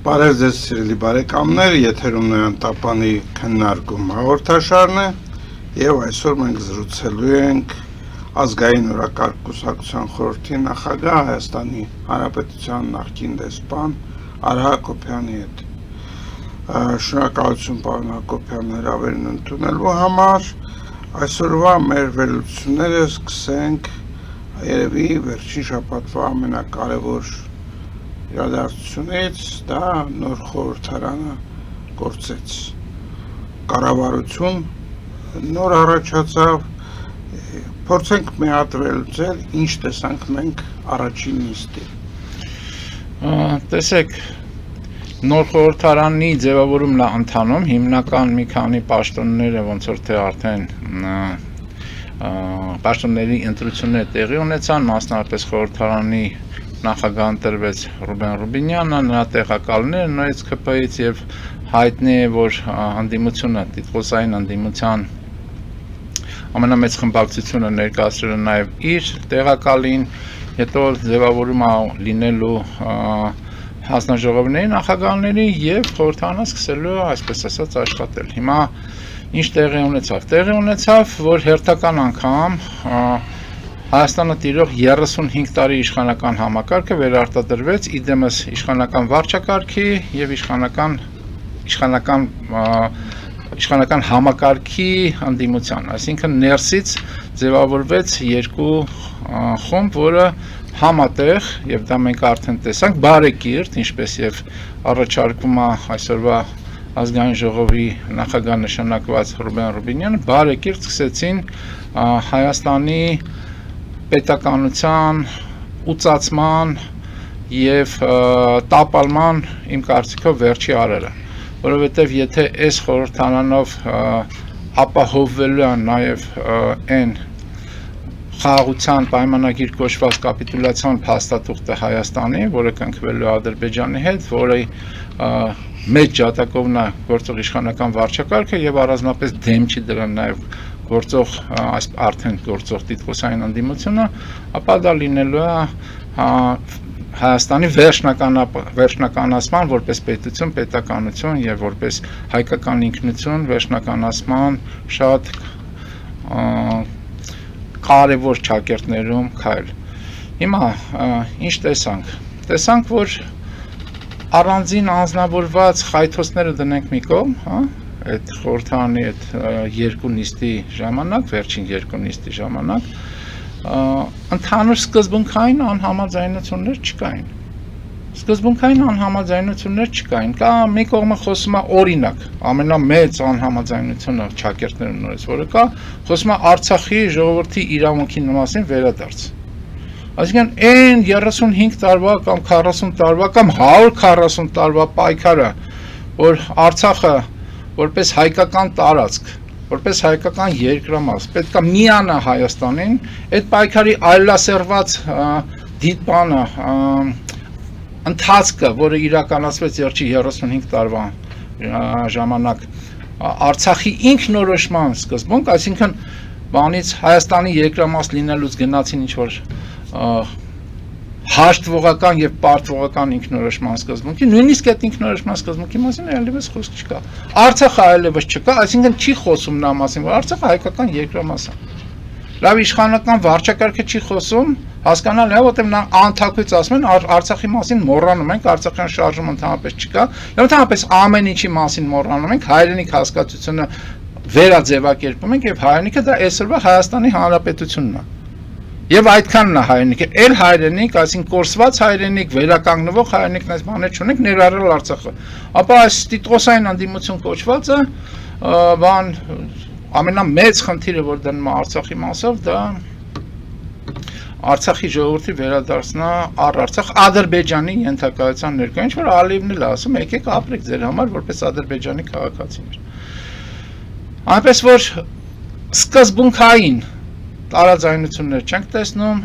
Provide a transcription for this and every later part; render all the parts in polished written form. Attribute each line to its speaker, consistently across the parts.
Speaker 1: Բարև ձեզ սիրելի բարեկամներ, եթերում Նոյան Տապանի քննարկում հաղորդաշարն է եւ այսօր մենք զրուցելու ենք ազգային օրակարգ կուսակցության խորհրդի նախագահ Հայաստանի Հանրապետության նախկին դեսպան Արա Հակոբյանի հետ։ Շնորհակալություն պարոն Հակոբյան հրավերն ընդունելու համար։ Այսօրվա մեր վերլուծությունները սկսենք երևի վերջին շաբաթվա ամենակարևոր իրադարձությունից, դա նոր խորհրդարանը գործեց, կառավարություն նոր առաջացավ, փորձենք մի հատ վերլուծել, ինչ տեսանք մենք առաջին նիստի։
Speaker 2: Տեսեք, նոր խորհրդարանի ձևավորումն է ընթանում, հիմնական մի քանի պաշտոնները ոնց որ թե արդեն պաշտոնների ընտրությունները տեղի ունեցան, մասնավորապես խորհրդարանի նախագահ ընտրվեց Ռուբեն Ռուբինյանը, նրա տեղակալները նույնիսկ ԿՓ-ից եւ հայտնի է, որ հանդիմությունը, տիտղոսային հանդիմության ամենամեծ խմբակցությունը ներկայացրել է նաեւ իր տեղակալին, հետո ձևավորումը լինելու հանձնաժողովների նախագահների եւ խորհրդարանը սկսելու է, այսպես ասած, աշխատել։ Հիմա ինչ տեղի ունեցավ։ Տեղի ունեցավ, որ հերթական անգամ Հայաստանը տիրող 35 տարի իշխանական համակարգը վերարտադրվեց իդեմս իշխանական վարչակարգի եւ իշխանական համակարգի հանդիմության, այսինքն ներսից ձևավորվեց երկու խումբ, որը համատեղ եւ դա մենք արդեն տեսանք բարեկիրթ, ինչպես եւ առաջարկում է այսօրվա ազգային ժողովի նախագահ նշանակված Ռուբեն Ռուբինյանը, բարեկիրթ սկսեցին Հայաստանի պետականության, ուծացման եւ տապալման իմ կարծիքով վերջի արերը, որովհետեւ եթե այս խորհրդարանով ապահովվելու է նաեւ այն խաղաղության պայմանագիր կոչված կապիտուլյացիոն փաստաթուղթը Հայաստանի, որը կնքվելու է Ադրբեջանի հետ, որը մեծ ջատագովն է գործող իշխանական վարչակարգը եւ առանձնապես դեմ չի դրան նաեւ գործող արդեն գործող տիտղոսային հանդիմությունը, ապա դա լինելու է Հայաստանի վերջնականացման որպես պետություն, պետականություն եւ որպես հայկական ինքնություն վերջնականացման շատ կարևոր ճակերտներում քայլ։ Հիմա ինչ տեսանք։ Տեսանք, որ առանձին անձնավորված խայթոցները դնենք մի կողմ, հա, այդ խորհրդարանի այդ երկու նիստի ժամանակ, վերջին երկու նիստի ժամանակ, ընդհանուր սկզբունքային անհամաձայնություններ չկային։ Սկզբունքային անհամաձայնություններ չկային։ Կա մի կողմը խոսում է օրինակ, ամենամեծ անհամաձայնությունը ճակերտներում նորից, որը կա, խոսում է Արցախի ժողովրդի իրավունքի մասին վերադարձ։ Այսինքն այն 35 տարվա կամ 40 տարվա կամ 140 տարվա պայքարը, որ Արցախը որպես հայկական տարածք, որպես հայկական երկրամաս, պետք է միանա Հայաստանին, այդ պայքարի այլասերված դիտմանը, ընթացքը, որը իրականացվեց վերջի 35 տարվա ժամանակ, Արցախի ինքնորոշման սկզբունք, այսինքն բանից Հայաստանի երկրամաս լինելուց գնացին ինչ-որ հաշտվողական եւ պարտվողական ինքնորոշման սկզբունքի, նույնիսկ այդ ինքնորոշման սկզբունքի մասին այլևս խոսք չկա։ Արցախը այլևս չկա, այսինքն չի խոսում նա մասին, որ Արցախը հայկական երկրամաս է։ Լավ իշխանական վարչակարգը չի խոսում, հասկանալ է, որտեղ նա անթակույց ասում են Արցախի մասին մոռանում ենք, Արցախյան շարժում ընդհանրապես չկա, եւ ընդհանրապես ամեն ինչի մասին մոռանում ենք, հայրենիք հասկացությունը վերաձևակերպում ենք եւ հայրենիքը դա այսօրվա Հայաստանի Հանրապետությունն է։ Եվ այդքանն է հայրենիքը, էլ հայրենիք, այսինքն կորսված հայրենիք, վերականգնվող հայրենիքն այս բաներ չունենք, ներառյալ Արցախը։ Ապա այս տիտղոսային հանդիմություն կոչվածը բան ամենամեծ խնդիրը, որ դնում է Արցախի մասով, դա Արցախի ժողովրդի վերադարձնա առ Արցախ Ադրբեջանի ենթակայության ներկա, ինչ որ Ալիևն էլ ասում, եկեք ապրեք ձեր համար որպես Ադրբեջանի քաղաքացիներ։ Այնպես որ սկզբունքային տարաձայնություններ չենք տեսնում,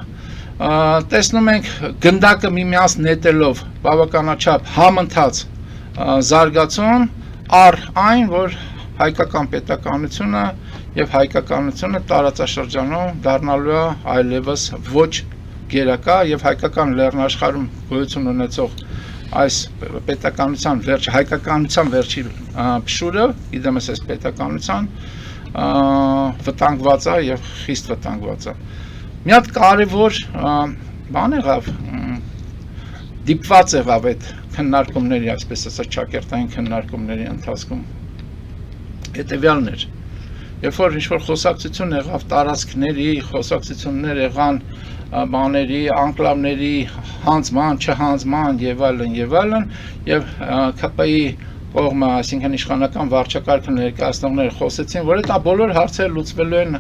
Speaker 2: տեսնում ենք գնդակը միմյանց նետելով բավականաչափ համընթաց զարգացում առ այն, որ հայկական պետականությունը եւ հայկականությունը տարածաշրջանում դառնալու է այլևս ոչ գերակա եւ հայկական լեռնաշխարհում գոյություն ունեցող այս պետականության վերջ հայկականության վերջի փշուրը, իդեմս այս պետականության վտանգված է եւ խիստ վտանգված է։ Մի հատ կարևոր բան եղավ, դիպված եղավ այդ քննարկումների, այսպես ասած ճակերտային քննարկումների ընթացքում։ Հետևյալն էր, երբ որ ինչ-որ խոսակցություն եղավ տարածքների, խոսակցություններ եղան բաների, անկլավների հանձման, չհանձման եւ այլն, եւ ԿՊ-ի կողմը, այսինքն իշխանական վարչակարգը ներկայացնողները խոսեցին, որ այդ բոլոր հարցերը լուծվելու են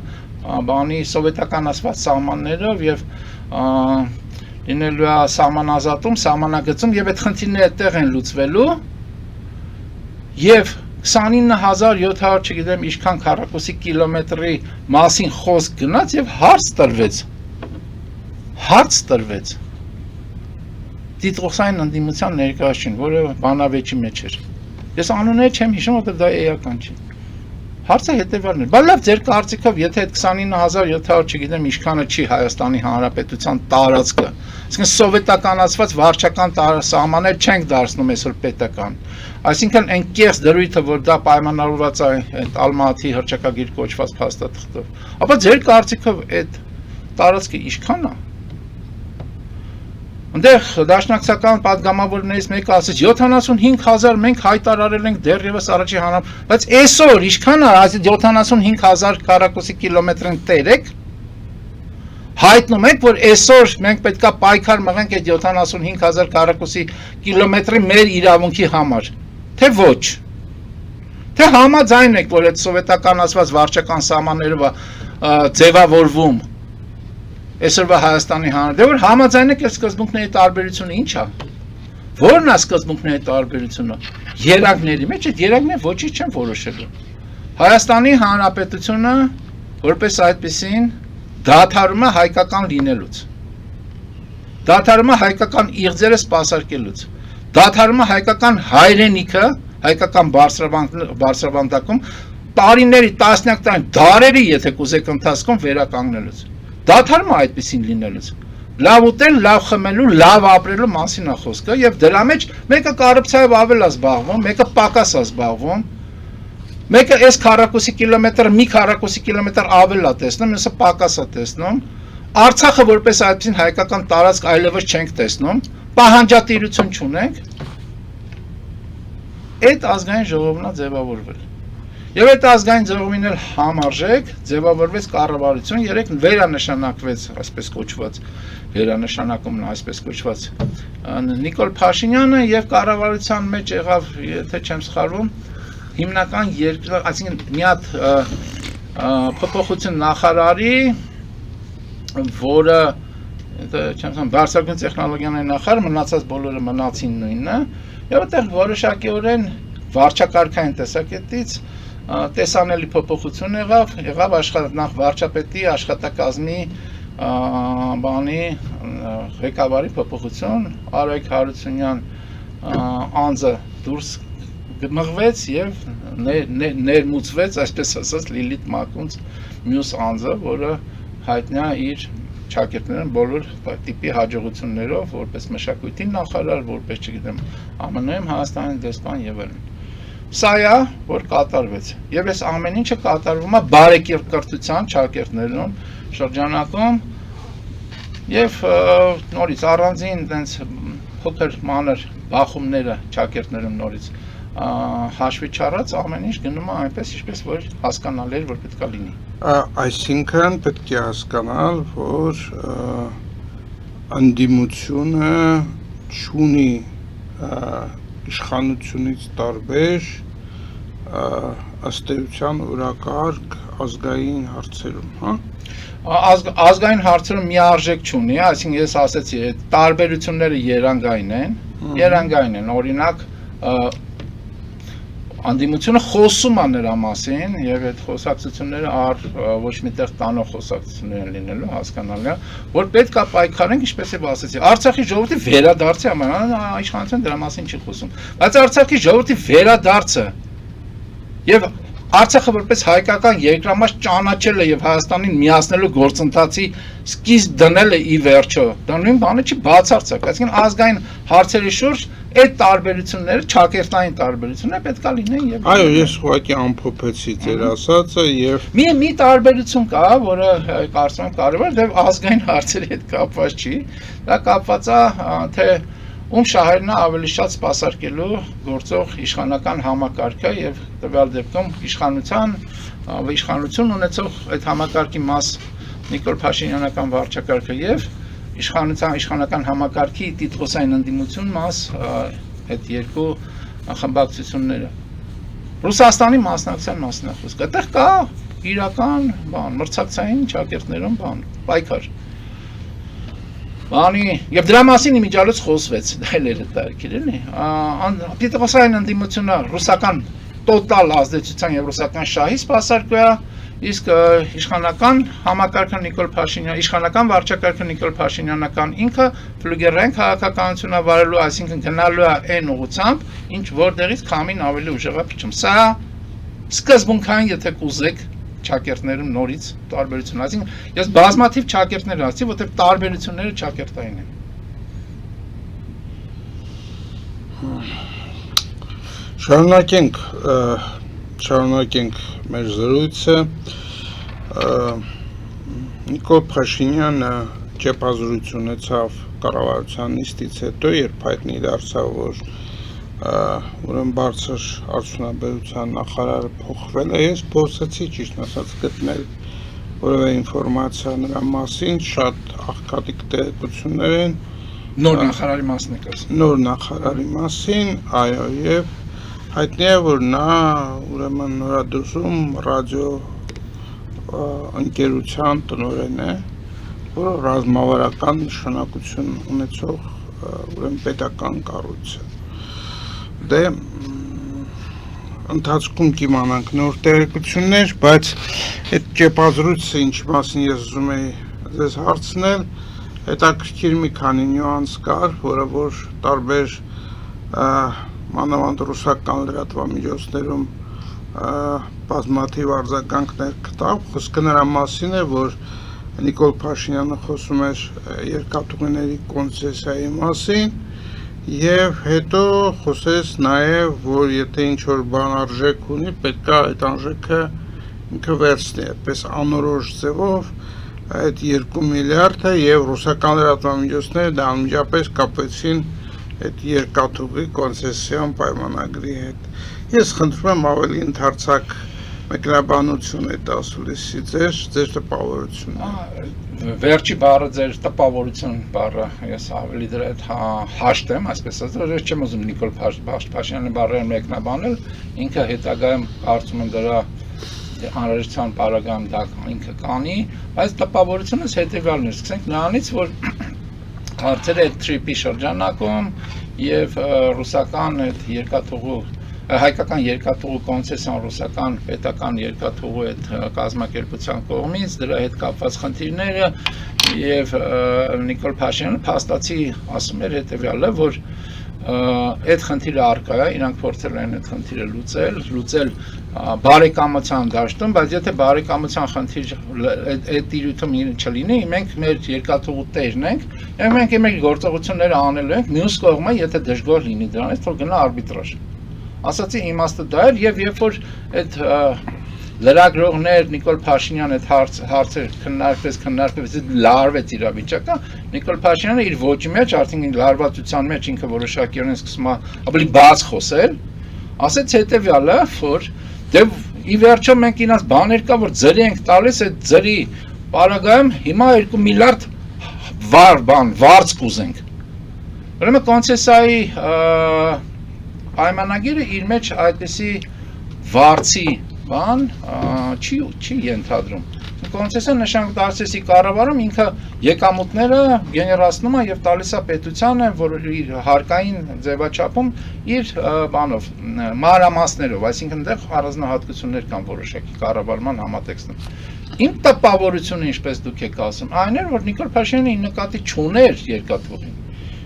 Speaker 2: բանի սովետականացված սահմաններով եւ լինելու է սահմանազատում, սահմանագծում եւ այդ խնդիրները այդտեղ են լուծվելու եւ 29700 չգիտեմ ինչքան քառակուսի կիլոմետրի մասին խոսք գնաց եւ հարց տրվեց Տիտղոսային ընդդիմության ներկայացուցիչ, որը բանավեճի մեջ էր։ Ես անունները չեմ հիշում, որտեղ դա էական չի։ Հարցը հետևյալն է։ Բայց լավ, ձեր կարծիքով, եթե այդ 29700 չգիտեմ ինչքանը չի Հայաստանի Հանրապետության տարածքը, այսինքն սովետականացված վարչական սահմաններ չենք դարձնում այսօր պետական։ Այսինքն այն կեղծ դրույթը, որ դա պայմանավորված է այդ Ալմատի հռչակագիր կոչված փաստաթղթով, ապա ձեր կարծիքով այդ տարածքը ինչքան է։ Այնտեղ դաշնակցական պատգամավորներից մեկը ասեց 75000 մենք հայտարարել ենք դեռևս առաջի հանրապետ, բայց այսօր ինչքան է 75000 քառակուսի կիլոմետրին տերեք հայտնում եք, որ այսօր մենք պետքա պայքար մղենք այդ 75000 քառակուսի կիլոմետրի մեր իրավունքի համար, թե ոչ։ Թե համաձայն եք, որ այդ սովետականացված վարչական սահմաններով ձևավորվում այսօրվա Հայաստանի Հանրապետության, դե որ համաձայն եք այս սկզբունքների տարբերությունը ինչ է։ Որն է սկզբունքների տարբերությունը։ Երակների մեջ այդ երակները ոչինչ չեն որոշելու։ Հայաստանի Հանրապետությունը որպես այդպեսին դադարում է հայկական լինելուց։ Դադարում է հայկական իղձերը սպասարկելուց։ Դադարում է հայկական հայրենիքը, հայկական բարձրավանդակում տարիների, տասնյակ տարի, դարերի, եթե կուզեք ընթացքում վերականգնելուց։ Դադարում է այդպեսին լինելուց։ Լավ ուտել, լավ խմելու, լավ ապրելու մասին է խոսքը եւ դրա մեջ մեկը կոռուպցիայով ավել է զբաղվում, մեկը պակաս է զբաղվում, մեկը այս քառակուսի կիլոմետր, մի քառակուսի կիլոմետր ավել է տեսնում, մյուսը պակաս է տեսնում։ Արցախը որպես այդպեսին հայկական տարածք այլևս չենք տեսնում, պահանջատիրություն չունենք։ Այդ ազգային ժողովն է ձևավորվել։ Եվ այդ ազգային ժողովին էլ համարժեք ձևավորվեց կառավարություն, երեք վերանշանակվեց, այսպես կոչված, վերանշանակումն այսպես կոչված Նիկոլ Փաշինյանը եւ կառավարության մեջ եղավ, եթե չեմ սխալվում, հիմնական այսինքն մի հատ փոփոխություն նախարարի, որը չեմ ասում, բարձրագույն տեխնոլոգիաների նախարար, մնացած բոլորը մնացին նույնը, եւ այդտեղ որոշակիորեն վարչակարգային տեսակետից տեսանելի փոփոխություն եղավ նախ վարչապետի աշխատակազմի բանի ղեկավարի փոփոխություն, Արայք Հարությունյան անձը դուրս մղվեց եւ ներմուծվեց, այսպես ասած, Լիլիթ Մակունց մյուս անձը, որը հայտնի է իր ճակերտներն բոլոր տիպի հաջողություններով, որպես մշակույթի նախարար, որպես չգիտեմ, ԱՄՆ-ում Հայաստանի դեսպան եւ այլն։ Սա է, որ կատարվեց, եւ այս ամեն ինչը կատարվում է բարեկիրթության ճակերտներում շրջանակում եւ նորից առանձին տենց փոքր մանր բախումները ճակերտներում նորից հաշվի չառած ամեն ինչ գնում է այնպես, ինչպես որ հասկանալի էր, որ պետք է լինի։
Speaker 1: Այսինքն պետք է հասկանալ, որ անդիմությունը չունի իշխանությունից տարբեր ըստ էության օրակարգ ազգային հարցերում, հա?
Speaker 2: Ազգային հարցերում միարժեք չունի, այսինքն ես ասեցի, այդ տարբերությունները երանգային են, օրինակ անդիմությունը խոսում է նրա մասին եւ այդ խոսակցությունները ոչ միտեղ տանող խոսակցություններ են լինելու, հասկանալի է, որ պետք է պայքարենք, ինչպես եւ ասեցի, Արցախի ժողովրդի վերադարձի համար, իշխանությունը դրա մասին չի խոսում, բայց Արցախի ժողովրդի վերադարձը եւ Արցախը որպես հայկական երկրամաս ճանաչելը եւ Հայաստանին միացնելու գործընթացի սկիզբ դնելը ի վերջո, դա նույն բանը չի բացարձակ, այսինքն ազգային հարցերի շուրջ այդ տարբերությունները, ճակերտային տարբերությունները պետք է լինեն եւ
Speaker 1: Այո, ես ուղղակի ամփոփեցի ձեր ասածը եւ
Speaker 2: մի տարբերություն կա, որը կարծում եմ կարևոր է, ազգային հարցերի հետ կապված չի, դա կապված է թե ում շահերն է ավելի շատ սպասարկելու գործող իշխանական համակարգը եւ տվյալ դեպքում իշխանություն ունեցող այդ համակարգի մաս Նիկոլ Փաշինյանական վարչակարգը եւ իշխանական համակարգի տիտղոսային ընդդիմություն մաս այդ երկու խմբակցությունները Ռուսաստանի մասնակցության մասնակցություն այդտեղ կա իրական մրցակցային ճակերտներում պայքար Եվ դրա մասին իմիջիալոց խոսվեց, դա էլ էր տարիքեր էլի, տիտղոսային ընդդիմությունը ռուսական տոտալ ազդեցության եւ ռուսական շահի սպասարկու է, իսկ իշխանական համակարգը Նիկոլ Փաշինյան, իշխանական վարչակարգը Նիկոլ Փաշինյանական ինքը ֆլուգերային քաղաքականությունը վարելու, այսինքն գնալու է այն ուղղությամբ, ինչ որտեղից քամին ավելի ուժեղ է փչում։ Սա սկզբունքային, եթե կուզեք ճակերտներում նորից տարբերություն, այսինքն ես բազմաթիվ ճակերտներ ասացի, որտեղ տարբերությունները ճակերտային են։
Speaker 1: Շարունակենք մեր զրույցը։ Նիկոլ Փաշինյանը ճեպազրույց ունեցավ կառավարության նիստից հետո, երբ հայտնի դարձավ, որ ուրեմն բարձր արդյունաբերության նախարարը փոխվել է, ես փորձեցի ճիշտ ասած գտնել որևէ ինֆորմացիա նրա մասին, շատ աղքատիկ տեղեկություններ են
Speaker 2: նոր նախարարի մասին եք ասում։
Speaker 1: Նոր նախարարի մասին, այո, եւ հայտնի է, որ նա ուրեմն նորադրում ռադիո ընկերության տնօրեն է, որը ռազմավարական նշանակություն ունեցող ուրեմն պետական կառույց է։ Դե ընթացքում կիմանանք նոր տեղեկություններ, բայց այդ ճեպազրույցը ինչ մասին ես ուզում եի ձեզ հարցնել, հետաքրքիր մի քանի նյուանս կար, որը որ տարբեր մանավանդ ռուսական լրատվամիջոցներում բազմաթիվ արձագանքներ գտավ, խոսքը նրա մասին է, որ Նիկոլ Փաշինյանը խոսում էր երկաթուղիների կոնցեսիայի մասին Եվ հետո խոսեց նաև, որ եթե ինչ-որ բան արժեք ունի, պետք է այդ արժեքը ինքը վերցնի, այդպես անորոշ ձևով այդ 2 միլիարդը եւ ռուսական լրատվամիջոցները դա անմիջապես կապեցին այդ երկաթուղի կոնցեսիոն պայմանագրի հետ։ Ես խնդրում եմ ավելի ընդարձակ մեկնաբանություն այդ ասուլիսի ձեր տպավորությունը։
Speaker 2: Վերջի բառը ձեր տպավորություն բառը ես ավելի դրա հետ հաշտ եմ, այսպես ասած, ես չեմ ուզում Նիկոլ Փաշինյանի բառերը մեկնաբանել, ինքը հետագայում կարծում եմ դրա անհրաժեշտության պարագայում դա ինքը կանի, բայց տպավորությունս հետևյալն է, սկսենք նրանից, որ հարցերը այդ թրիպի շրջանակում եւ ռուսական այդ երկաթուղու հայկական երկաթուղու կոնցեսիոն ռուսական պետական երկաթուղու այդ կազմակերպության կողմից դրա հետ կապված խնդիրները եւ Նիկոլ Փաշինյանը փաստացի ասում էր հետեւյալը, որ այդ խնդիրը առկա է, իրանք փորձել են այդ խնդիրը լուծել բարեկամության դաշտում, բայց եթե բարեկամության խնդիր այդ տիրույթում չլինի, մենք մեր երկաթուղու տերն ենք, եւ մենք մեր գործողությունները անելու ենք, մյուս կողմը եթե դժգոհ լինի դրանից, թող գնա արբիտրաժ։ Ասացի իմաստը դա էր եւ երբ որ այդ լրագրողներ Նիկոլ Փաշինյանը այդ հարցեր քննարկվեց լարվեց իրավիճակը Նիկոլ Փաշինյանը իր ոճի մեջ արդեն լարվածության մեջ ինքը որոշակիորեն սկսում է ավելի բաց խոսել ասեց հետեւյալը որ դե ի վերջո մենք ինձ բաներ կա որ ձրի ենք տալիս այդ ձրի պարագայում հիմա 2 միլիարդ վարձ կուզենք ուրեմն կոնցեսիայի պայմանագիրը իր մեջ այդպիսի վարձի բան չի ենթադրում կոնցեսիոն նշանք դարձեցի կառավարում ինքը եկամուտները գեներացնում է եւ տալիս է պետությանը որ իր հարկային ձևաչափում իր բանով մանրամասներով այսինքն դեռ առանձնահատկություններ կան որոշակի կառավարման համատեքստում իմ տպավորությունը ինչպես դուք եք ասում այն էր որ Նիկոլ Փաշինյանը ի նկատի չուներ երկաթուղին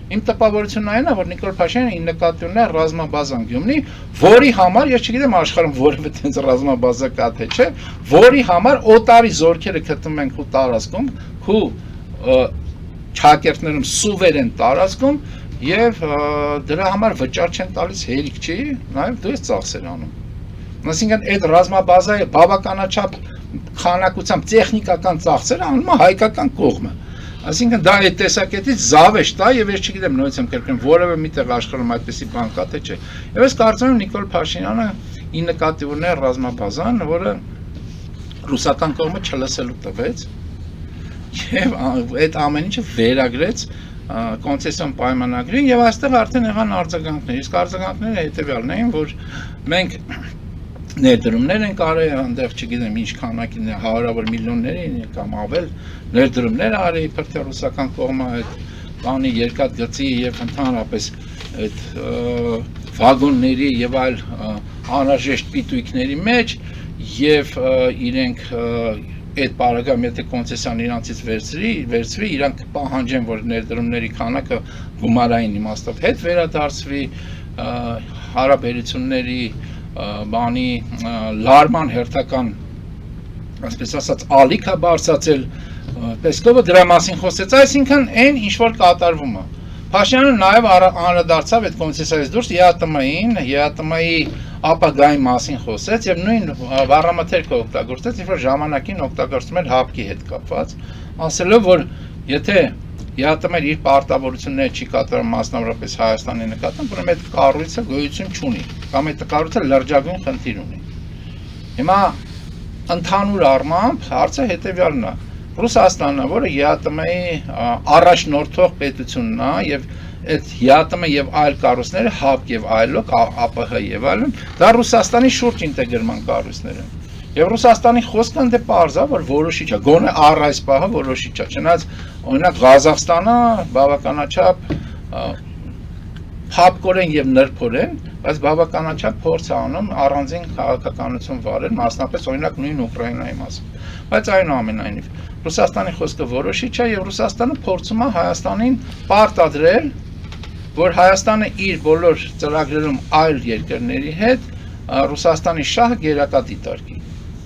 Speaker 2: Իմ տպավորությունն այն է, որ Նիկոլ Փաշինյանը նկատի ունի ռազմաբազան Գյումրի, որի համար, ես չգիտեմ աշխարհում որևէ տենց ռազմաբազա կա թե չէ, որի համար օտարի զորքերը գտնում են քու տարածքում, քու ճակերտներում սուվերեն տարածքում, եւ դրա համար վճար չեն տալիս հերիք չի, նաեւ դու ես ծախսեր անում։ Այսինքն այդ ռազմաբազայի բավականաչափ քանակությամբ տեխնիկական ծախսերը անում է հայկական կողմը։ Այսինքն դա այդ տեսակետից զավեշտ է եւ ես չգիտեմ նույնիսկ եմ կրկնում որևէ միտեղ աշխարհում այդպեսի բան կա թե չէ։ Եվ ես կարծում եմ Նիկոլ Փաշինյանը ի նկատի ուներ ռազմաբազան, որը ռուսական կողմը չլսելու տվեց եւ այդ ամեն ինչը վերագրեց կոնցեսիոն պայմանագրին եւ այստեղ արդեն եղան արձագանքներ։ Իսկ արձագանքները հետեւյալն էին, որ մենք ներդրումներ են կարել, այնտեղ չգիտեմ ինչ քանակի հարյուրավոր միլիոնների կամ ավել ներդրումներ արի իբր թե ռուսական կողմը այդ բանի երկաթգծի եւ ընդհանրապես այդ վագոնների եւ այլ անհրաժեշտ պիտույքների մեջ եւ իրենք այդ բարակամ եթե կոնցեսիան իրանցից վերցվի իրանք պահանջեն որ ներդրումների քանակը գումարային իմաստով հետ վերադարձվի հարաբերությունների բանի լարման հերթական այսպես ասած ալիքա բարձրացել Պեսկովը դրա մասին խոսեց այսինքն այն ինչ որ կատարվում է Փաշինյանը նաև անդրադարձավ այդ կոնցեսիայից դուրս ԵԱՏՄ-ի ապագայի մասին խոսեց եւ նույն բառամթերքը օգտագործեց ինչ որ ժամանակին օգտագործում էր հապկի հետ կապված ասելով որ եթե ԵԱՏՄ-ը իր պարտավորությունները չի կատարում մասնավորապես Հայաստանի նկատմամբ, ուրեմն այդ կառույցը գոյություն չունի, կամ այդ կառույցը լրջագույն խնդիր ունի։ Հիմա ընդհանուր առմամբ հարցը հետեւյալն է. Ռուսաստանը, որը ԵԱՏՄ-ի առաջնորդող պետությունն է եւ այդ ԵԱՏՄ եւ այլ կառույցները, ՀԱՊԿ եւ այլոք, ԱՊՀ եւ այլն, դա Ռուսաստանի շուրջ ինտեգրման կառույցներ են։ Եվ Ռուսաստանի խոսքը ընդ է պարզ է, որ որոշիչ է, գոնե առ այս պահը որոշիչ է, չնայած օրինակ Ղազախստանը բավականաչափ փափկորեն եւ նրբորեն, բայց բավականաչափ փորձ է անում առանձին քաղաքականություն վարել, մասնապես օրինակ նույն Ուկրաինայի մասին։ Բայց այնուամենայնիվ Ռուսաստանի խոսքը որոշիչ է եւ Ռուսաստանը փորձում է Հայաստանին պարտադրել, որ Հայաստանը իր բոլոր ծրագրերում այլ երկրների հետ Ռուսաստանի շահը գերակա դիտարկի։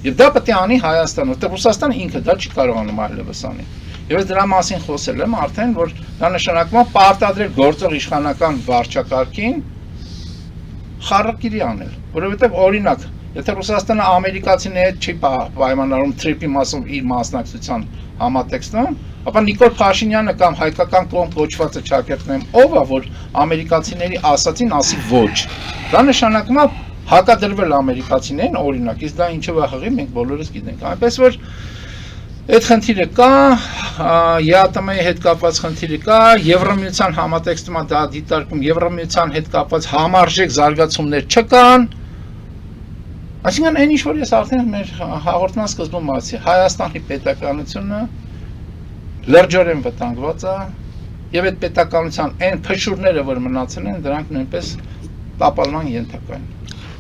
Speaker 2: Եվ դա պետք է անի Հայաստանը, որտեղ Ռուսաստանը ինքը դա չի կարողանում այլևս անի։ Եվ դրա մասին խոսել եմ արդեն, որ դա նշանակում է պարտադրել գործող իշխանական վարչակարգին խառակիրի անել, որովհետև օրինակ, եթե Ռուսաստանը ամերիկացիների հետ չի պայմանավորում թրիպի մասով իր մասնակցության համատեքստում, ապա Նիկոլ Փաշինյանը կամ հայկական կողմ կոչվածը Չակերտներն ով է, որ ամերիկացիների ասացին ասի ոչ։ Դա նշանակում է հակադրվել ամերիկացիներին օրինակ, իսկ դա ինչով է հղի, մենք բոլորս գիտենք։ Այնպես որ այդ խնդիրը կա, ԵԱՏՄ-ի հետ կապված խնդիրը կա, Եվրամիության համատեքստում է դա դիտարկում, Եվրամիության հետ կապված համարժեք զարգացումներ չկան։ Այսինքն այն ինչ որ ես արդեն մեր հաղորդման սկզբում ասացի, Հայաստանի պետականությունը լրջորեն վտանգված է, եւ այդ պետականության այն փշուրները, որ մնացել են, դրանք նույնպես տապալման ենթակա են։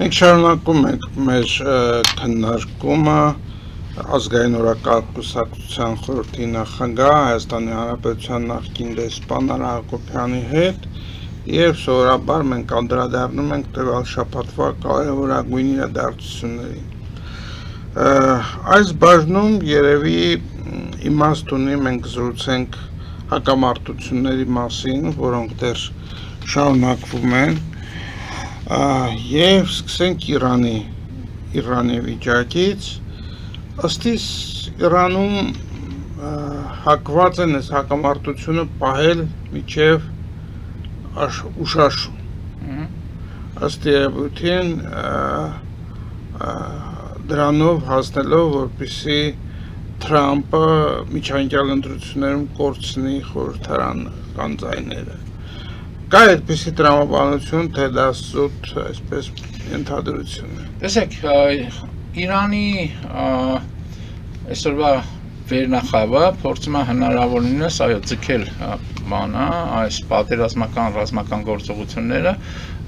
Speaker 1: Մենք շարունակում ենք մեր քննարկումը ազգային օրակարգության խորհրդի նախագահ Հայաստանի Հանրապետության նախկին դեսպան Արա Հակոբյանի հետ եւ սովորաբար մենք անդրադառնում ենք տվյալ շաբաթվա կարևորագույն իրադարձություններին։ Այս բաժնում երևի իմաստ ունի մենք զրուցենք հակամարտությունների մասին, որոնք դեռ շարունակվում են եւ սկսենք Իրանի վիճակից ըստիս Իրանում հակված են այս հակամարտությունը պահել միջև ուշաշու ըստ երևույթին դրանով հասնելով որպեսզի Թրամփը միջանկյալ ընտրություններում կորցնի խորհրդարանական ձայները կա այդպիսի տրամաբանություն թե դա սուտ այսպես ենթադրություն է
Speaker 2: տեսեք Իրանի այսօրվա վերնախավը փորձում է հնարավորինս այո ձգել բանը այս պատերազմական ռազմական գործողությունները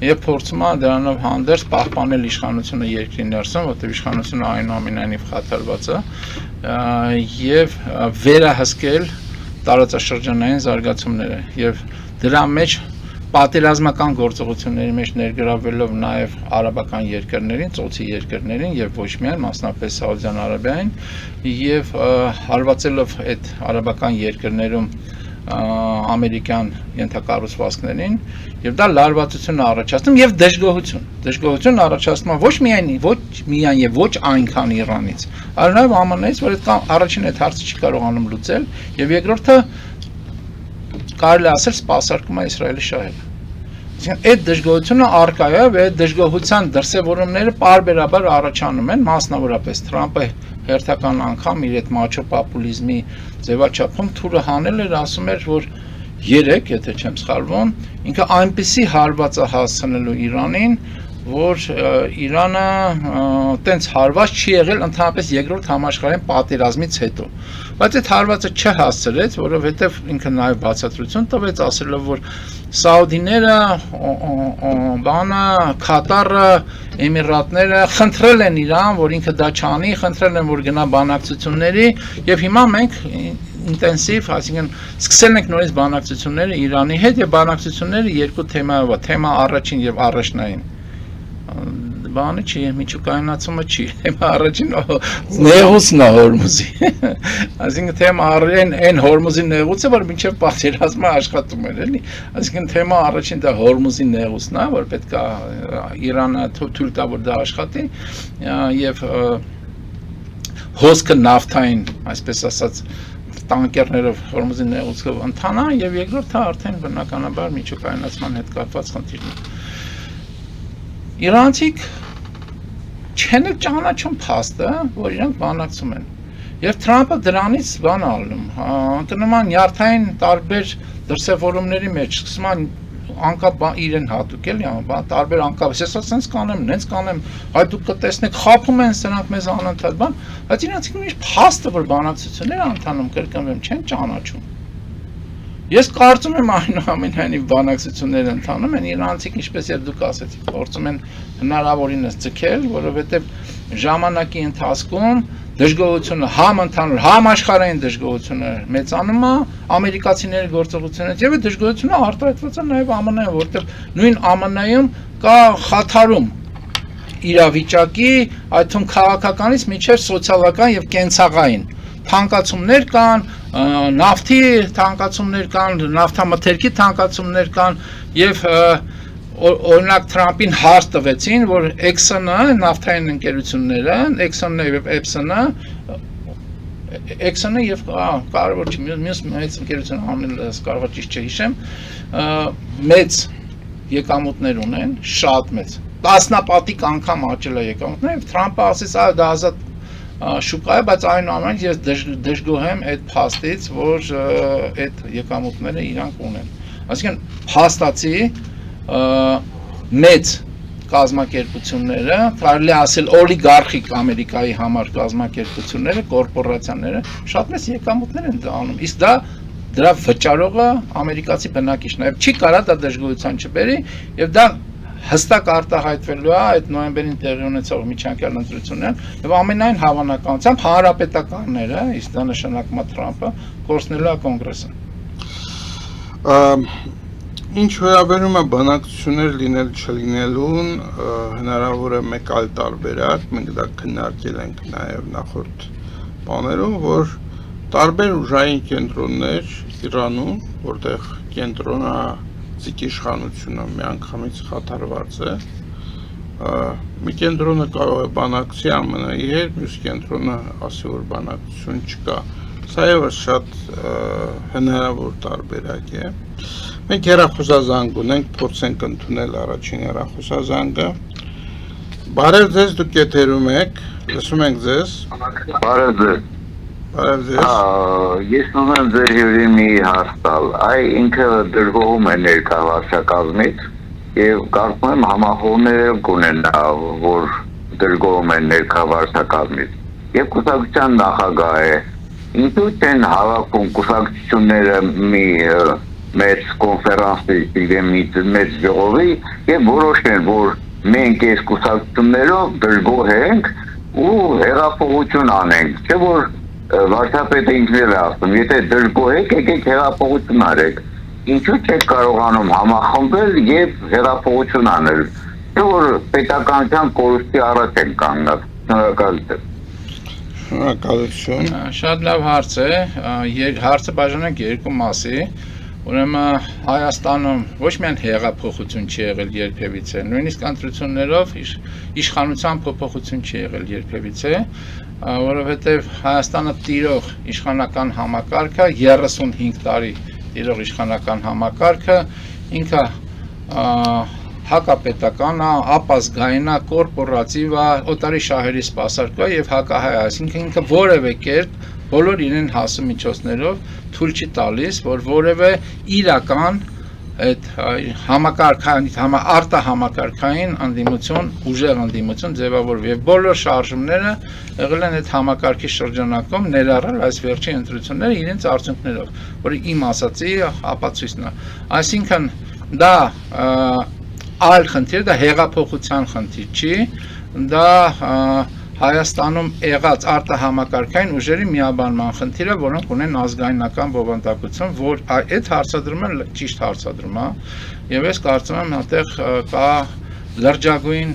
Speaker 2: եւ փորձում է դրանով հանդերձ պահպանել իշխանությունը երկրի ներսում, որտեղ իշխանությունը այնուամենայնիվ խաթարված է եւ վերահսկել տարածաշրջանային զարգացումները եւ դրա մեջ պատերազմական գործողությունների մեջ ներգրավելով նաև արաբական երկրներին, ծոցի երկրներին եւ ոչ միայն մասնապես Սաուդյան Արաբիային եւ հարվածելով այդ արաբական երկրներում ամերիկյան ենթակառուցվածքներին եւ դա լարվածություն առաջացնում եւ դժգոհություն առաջացնում ոչ միայն եւ ոչ այնքան Իրանից, այլ նաեւ ԱՄՆ-ից, որ այդ առաջին այդ հարցը չի կարողանում լուծել եւ երկրորդը կարելի ասել սպասարկում է Իսրայելի շահերը։ Այդ դժգոհությունը առկա է, եւ այդ դժգոհության դրսևորումները պարբերաբար առաջանում են, մասնավորապես Թրամփը հերթական անգամ իր այդ մաչո պոպուլիզմի ձևաչափում թուրը հանել էր, ասում էր, որ 3, եթե չեմ սխալվում, ինքը այնպիսի հարված է հասցնելու Իրանին, որ Իրանը տենց հարված չի եղել ընդհանրապես երկրորդ համաշխարհային պատերազմից հետո։ Բայց այդ հարվածը չհասցրեց, որովհետև ինքը նաև բացատրություն տվեց, ասելով, որ Սաուդիները, Քատարը, Էմիրատները խնդրել են Իրան, որ ինքը դա չանի, խնդրել են, որ գնա բանակցությունների, եւ հիմա մենք ինտենսիվ, այսինքն սկսել ենք նորից բանակցությունները Իրանի հետ, եւ բանակցությունները երկու թեմայով, թեմա առաջին եւ առաջնային բանը չի, միջուկայնացումը չի, թեմա առաջին նեղուցն է Հորմուզի, այսինքն թեմա այն Հորմուզի նեղուցը, որ մինչև պատերազմը աշխատում էր, էլի, այսինքն թեմա առաջին դա Հորմուզի նեղուցն է, որ պետք է Իրանը թույլ տա, որ դա աշխատի, եւ հոսքը նավթային, այսպես ասած, տանկերներով Հորմուզի նեղուցով ընթանա, եւ երկրորդը արդեն բնականաբար միջուկայնացման հետ կապված խնդիրն է։ Իրանցիք չեն ճանաչում փաստը, որ իրանք բանակցում են։ Եվ Թրամփը դրանից բան ալնում, ընկնում է նյարդային տարբեր դրսևորումների մեջ, սկսում է անկապ իրեն հատուկ էլի, տարբեր անկապ, ես ասած կանեմ, նենց կանեմ, այ դուք կտեսնեք, խափում են սրանք մեզ անընդհատ բան, բայց իրանցիք միշտ փաստը, որ բանակցություններ անդանում կրկնվեմ, չեն ճանաչում։ Ես կարծում եմ այնուամենայնիվ բանակցություններ ընթանում են, իրանցիք ինչպես եւ դուք ասեցիք, փորձում են հնարավորինս ձգել, որովհետեւ ժամանակի ընթացքում դժգոհությունը համընդհանուր համաշխարհային դժգոհությունը մեծանում է ամերիկացիների գործողություններից եւ այդ դժգոհությունը արտահայտված է նաեւ ԱՄՆ-ում, որտեղ նույն ԱՄՆ-ում կա խաթարում իրավիճակի, այդ թվում քաղաքականից մինչև սոցիալական եւ կենցաղային թանկացումներ կան, նավթի թանկացումներ կան, նավթամթերքի թանկացումներ կան եւ օրինակ Թրամփին հարց տվեցին, որ Exxon-ը, նավթային ընկերությունները, Exxon-ը եւ Epson-ը, Exxon-ը եւ կարևոր չի, մյուս մեծ ընկերությունը անունը կարող է ճիշտ չհիշեմ, մեծ եկամուտներ ունեն, շատ մեծ, տասնապատիկ անգամ աճել է եկամուտները, եւ Թրամփը ասեց, այո, դա ազատ շուկա է, բայց այնուամենայնիվ ես դժգոհ եմ այդ փաստից, որ այդ եկամուտները իրանք ունեն։ Այսինքն փաստացի մեծ կազմակերպությունները, կարելի ասել օլիգարխիկ Ամերիկայի համար կազմակերպությունները, կորպորացիաները շատ մեծ եկամուտներ են անում։ Իսկ դրա վճարողը ամերիկացի բնակիչն է։ Չի կարա դա դժգոհության չբերի, եւ դա հստակ արտահայտվելու է այդ նոյեմբերին տեղի ունեցող միջանկյալ ընտրություններն եւ ամենայն հավանականությամբ հանրապետականները, իսկ դա նշանակում է Թրամփը, կորցնելու է կոնգրեսը։
Speaker 1: Ինչ վերաբերում է բանակցություններ լինել չլինելուն, հնարավոր է մեկ այլ տարբերակ, մենք դա քննարկել ենք նաեւ նախորդ բաներում, որ տարբեր ուժային կենտրոններ Իրանում, որտեղ կենտրոնը իշխանությունը միանգամից խաթարված է, մի կենտրոնը կարող է բանակցի ԱՄՆ-ի հետ, մյուս կենտրոնը ասի, որ բանակցություն չկա։ Սա ևս շատ հնարավոր տարբերակ է։ Մենք հեռախոսազանգ ունենք, փորձենք ընդունել առաջին հեռախոսազանգը։ Բարև ձեզ, դուք եթերում եք, լսում ենք ձեզ։
Speaker 3: Բարև ձեզ։ Ես ուզում ձեր հյուրին մի հարց տալ, ինքը դժգոհում է ներկայացակազմից եւ կարծում եմ համախոհները կունենա, որ դժգոհում են ներկայացակազմից եւ կուսակցության նախագահ է, ինչու չեն հավաքում կուսակցությունները մի մեծ կոնֆերանսի իրեն մեծ ժողովի եւ որոշեն, որ մենք այս կուսակցություններով դժգոհ ենք ու հեղափոխություն անենք, չէ՞ որ վարչապետը ինքն է ասում, եթե դժգոհ եք, եկեք հեղափոխություն արեք, ինչու չեք կարողանում համախմբել եւ հեղափոխություն անել, չէ՞ որ պետականության կորուստի առաջ են կանգնած։ Շնորհակալություն։
Speaker 1: Շնորհակալություն։
Speaker 2: Շատ լավ հարց է, հարցը բաժանենք երկու մասի, ուրեմն Հայաստանում ոչ միայն հեղափոխություն չի եղել երբևիցե, նույնիսկ ընտրություններով իշխանության փոփոխություն չի եղել երբևիցե, որովհետև Հայաստանը տիրող իշխանական համակարգը 35 տարի տիրող իշխանական համակարգը ինքը հակապետական, ապազգային, կորպորատիվ, օտարի շահերի սպասարկա եւ հակահայ, այսինքն ինքը որևէ կերպ բոլոր իրեն հասու միջոցներով թույլ չի տալիս, որ որևէ իրական այդ համակարգային, արտահամակարգային ընդդիմություն, ուժեղ ընդդիմություն ձևավորվի եւ բոլոր շարժումները եղել են այդ համակարգի շրջանակում ներառել այս վերջին ընտրությունները իրենց արդյունքներով, որը իմ ասացի ապացույցն է, այսինքն դա այլ խնդիր, դա հեղափոխության խնդիր չի, դա Հայաստանում եղած արտահամակարգային ուժերի միաբանման խնդիրը, որոնք ունեն ազգայնական բովանդակություն, որ այդ հարցադրումը ճիշտ հարցադրում է, եւ ես կարծում եմ այդտեղ կա լրջագույն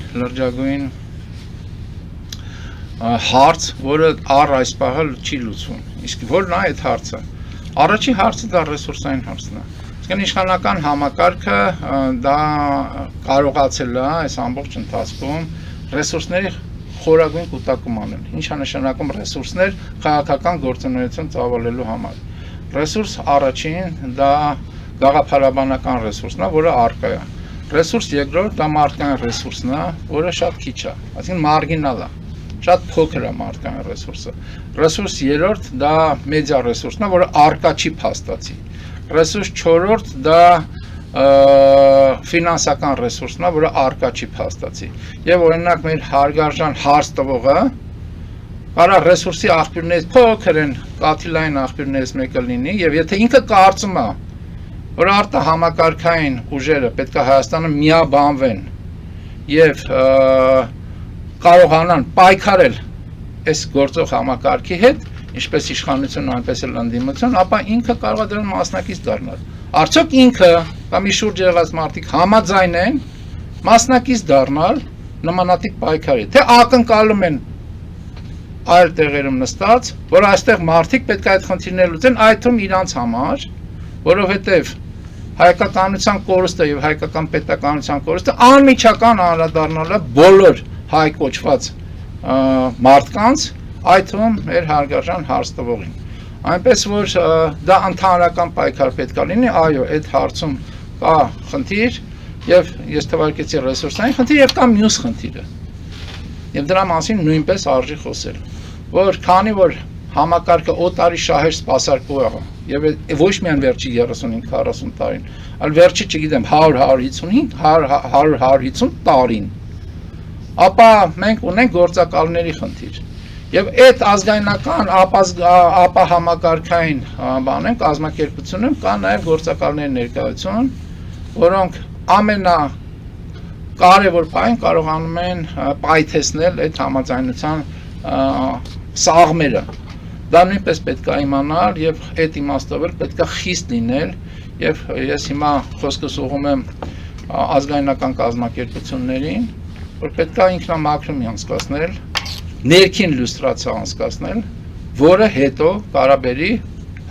Speaker 2: հարց, որը առ այս պահը չի լուծվում։ Իսկ որն է այդ հարցը։ Առաջին հարցը դա ռեսուրսային հարցն է։ Իսկ իշխանական համակարգը դա կարողացել է այս ամբողջ ընթացքում ռեսուրսների խորագույն կուտակում անել։ Ինչա նշանակում ռեսուրսներ քաղաքական գործունեություն ծավալելու համար։ Ռեսուրս առաջին դա գաղափարաբանական ռեսուրսն է, որը առկա է։ Ռեսուրս երկրորդ դա մարդկային ռեսուրսն է, որը շատ քիչ է, այսինքն մարգինալ է։ Շատ փոքր է մարդկային ռեսուրսը։ Ռեսուրս երրորդ դա մեդիա ռեսուրսն է, որը առկա չի փաստացի։ Ռեսուրս չորրորդ դա ֆինանսական ռեսուրսն է, որը առկա չի փաստացի։ Եվ օրինակ մեր հարգարժան հարց տվողը կարա ռեսուրսի աղբյուրներից փոքր են կաթիլային աղբյուրներից մեկը լինի, եւ եթե ինքը կարծում է, որ արտահամակարգային ուժերը պետք է Հայաստանը միաբանվեն եւ կարողանան պայքարել այս գործող համակարգի հետ, ինչպես իշխանություն, այնպես էլ ընդդիմություն, ապա ինքը կարող է դրան մասնակից դառնալ։ Արդյոք ինքը կամ իր շուրջ եղած մարդիկ համաձայն են մասնակից դառնալ նմանատիպ պայքարի, թե ակնկալում են այլ տեղերում նստած, որ այստեղ մարդիկ պետք է այդ խնդիրները լուծեն, այդ թվում իրանց համար, որովհետև հայկականության կորուստը եւ հայկական պետականության կորուստը անմիջական անդրադառնալ է բոլոր հայ կոչված մարդկանց, այդ թվում մեր հարգարժան հարց տվողին։ Այնպես որ դա ընդհանրական պայքար պետք է լինի, այո, այդ հարցում կա խնդիր եւ ես թվարկեցի ռեսուրսային խնդիր եւ կա մյուս խնդիրը։ Եվ դրա մասին նույնպես արժի խոսել, որ քանի որ համակարգը օտարի շահեր սպասարկող է եւ ոչ միայն վերջի 35-40 տարին, այլ վերջի, չգիտեմ, 100-155, 100-150 տարին, ապա մենք ունենք գործակալների խնդիր։ Եվ այդ ազգայնական ապահամակարգային բանեն կազմակերպությունում կա նաև գործակալների ներկայություն, որոնք ամենակարևոր բանը կարողանում են պայթեցնել այդ համաձայնության սաղմերը։ Դա նույնպես պետք է իմանալ եւ այդ իմաստով էլ պետք է խիստ լինել եւ ես հիմա խոսքս ուղղում եմ ազգայնական կազմակերպություններին, որ պետք է ինքնամաքրումի անցկացնել, ներքին լյուստրացիա անցկացնել, որը հետո կարաբերի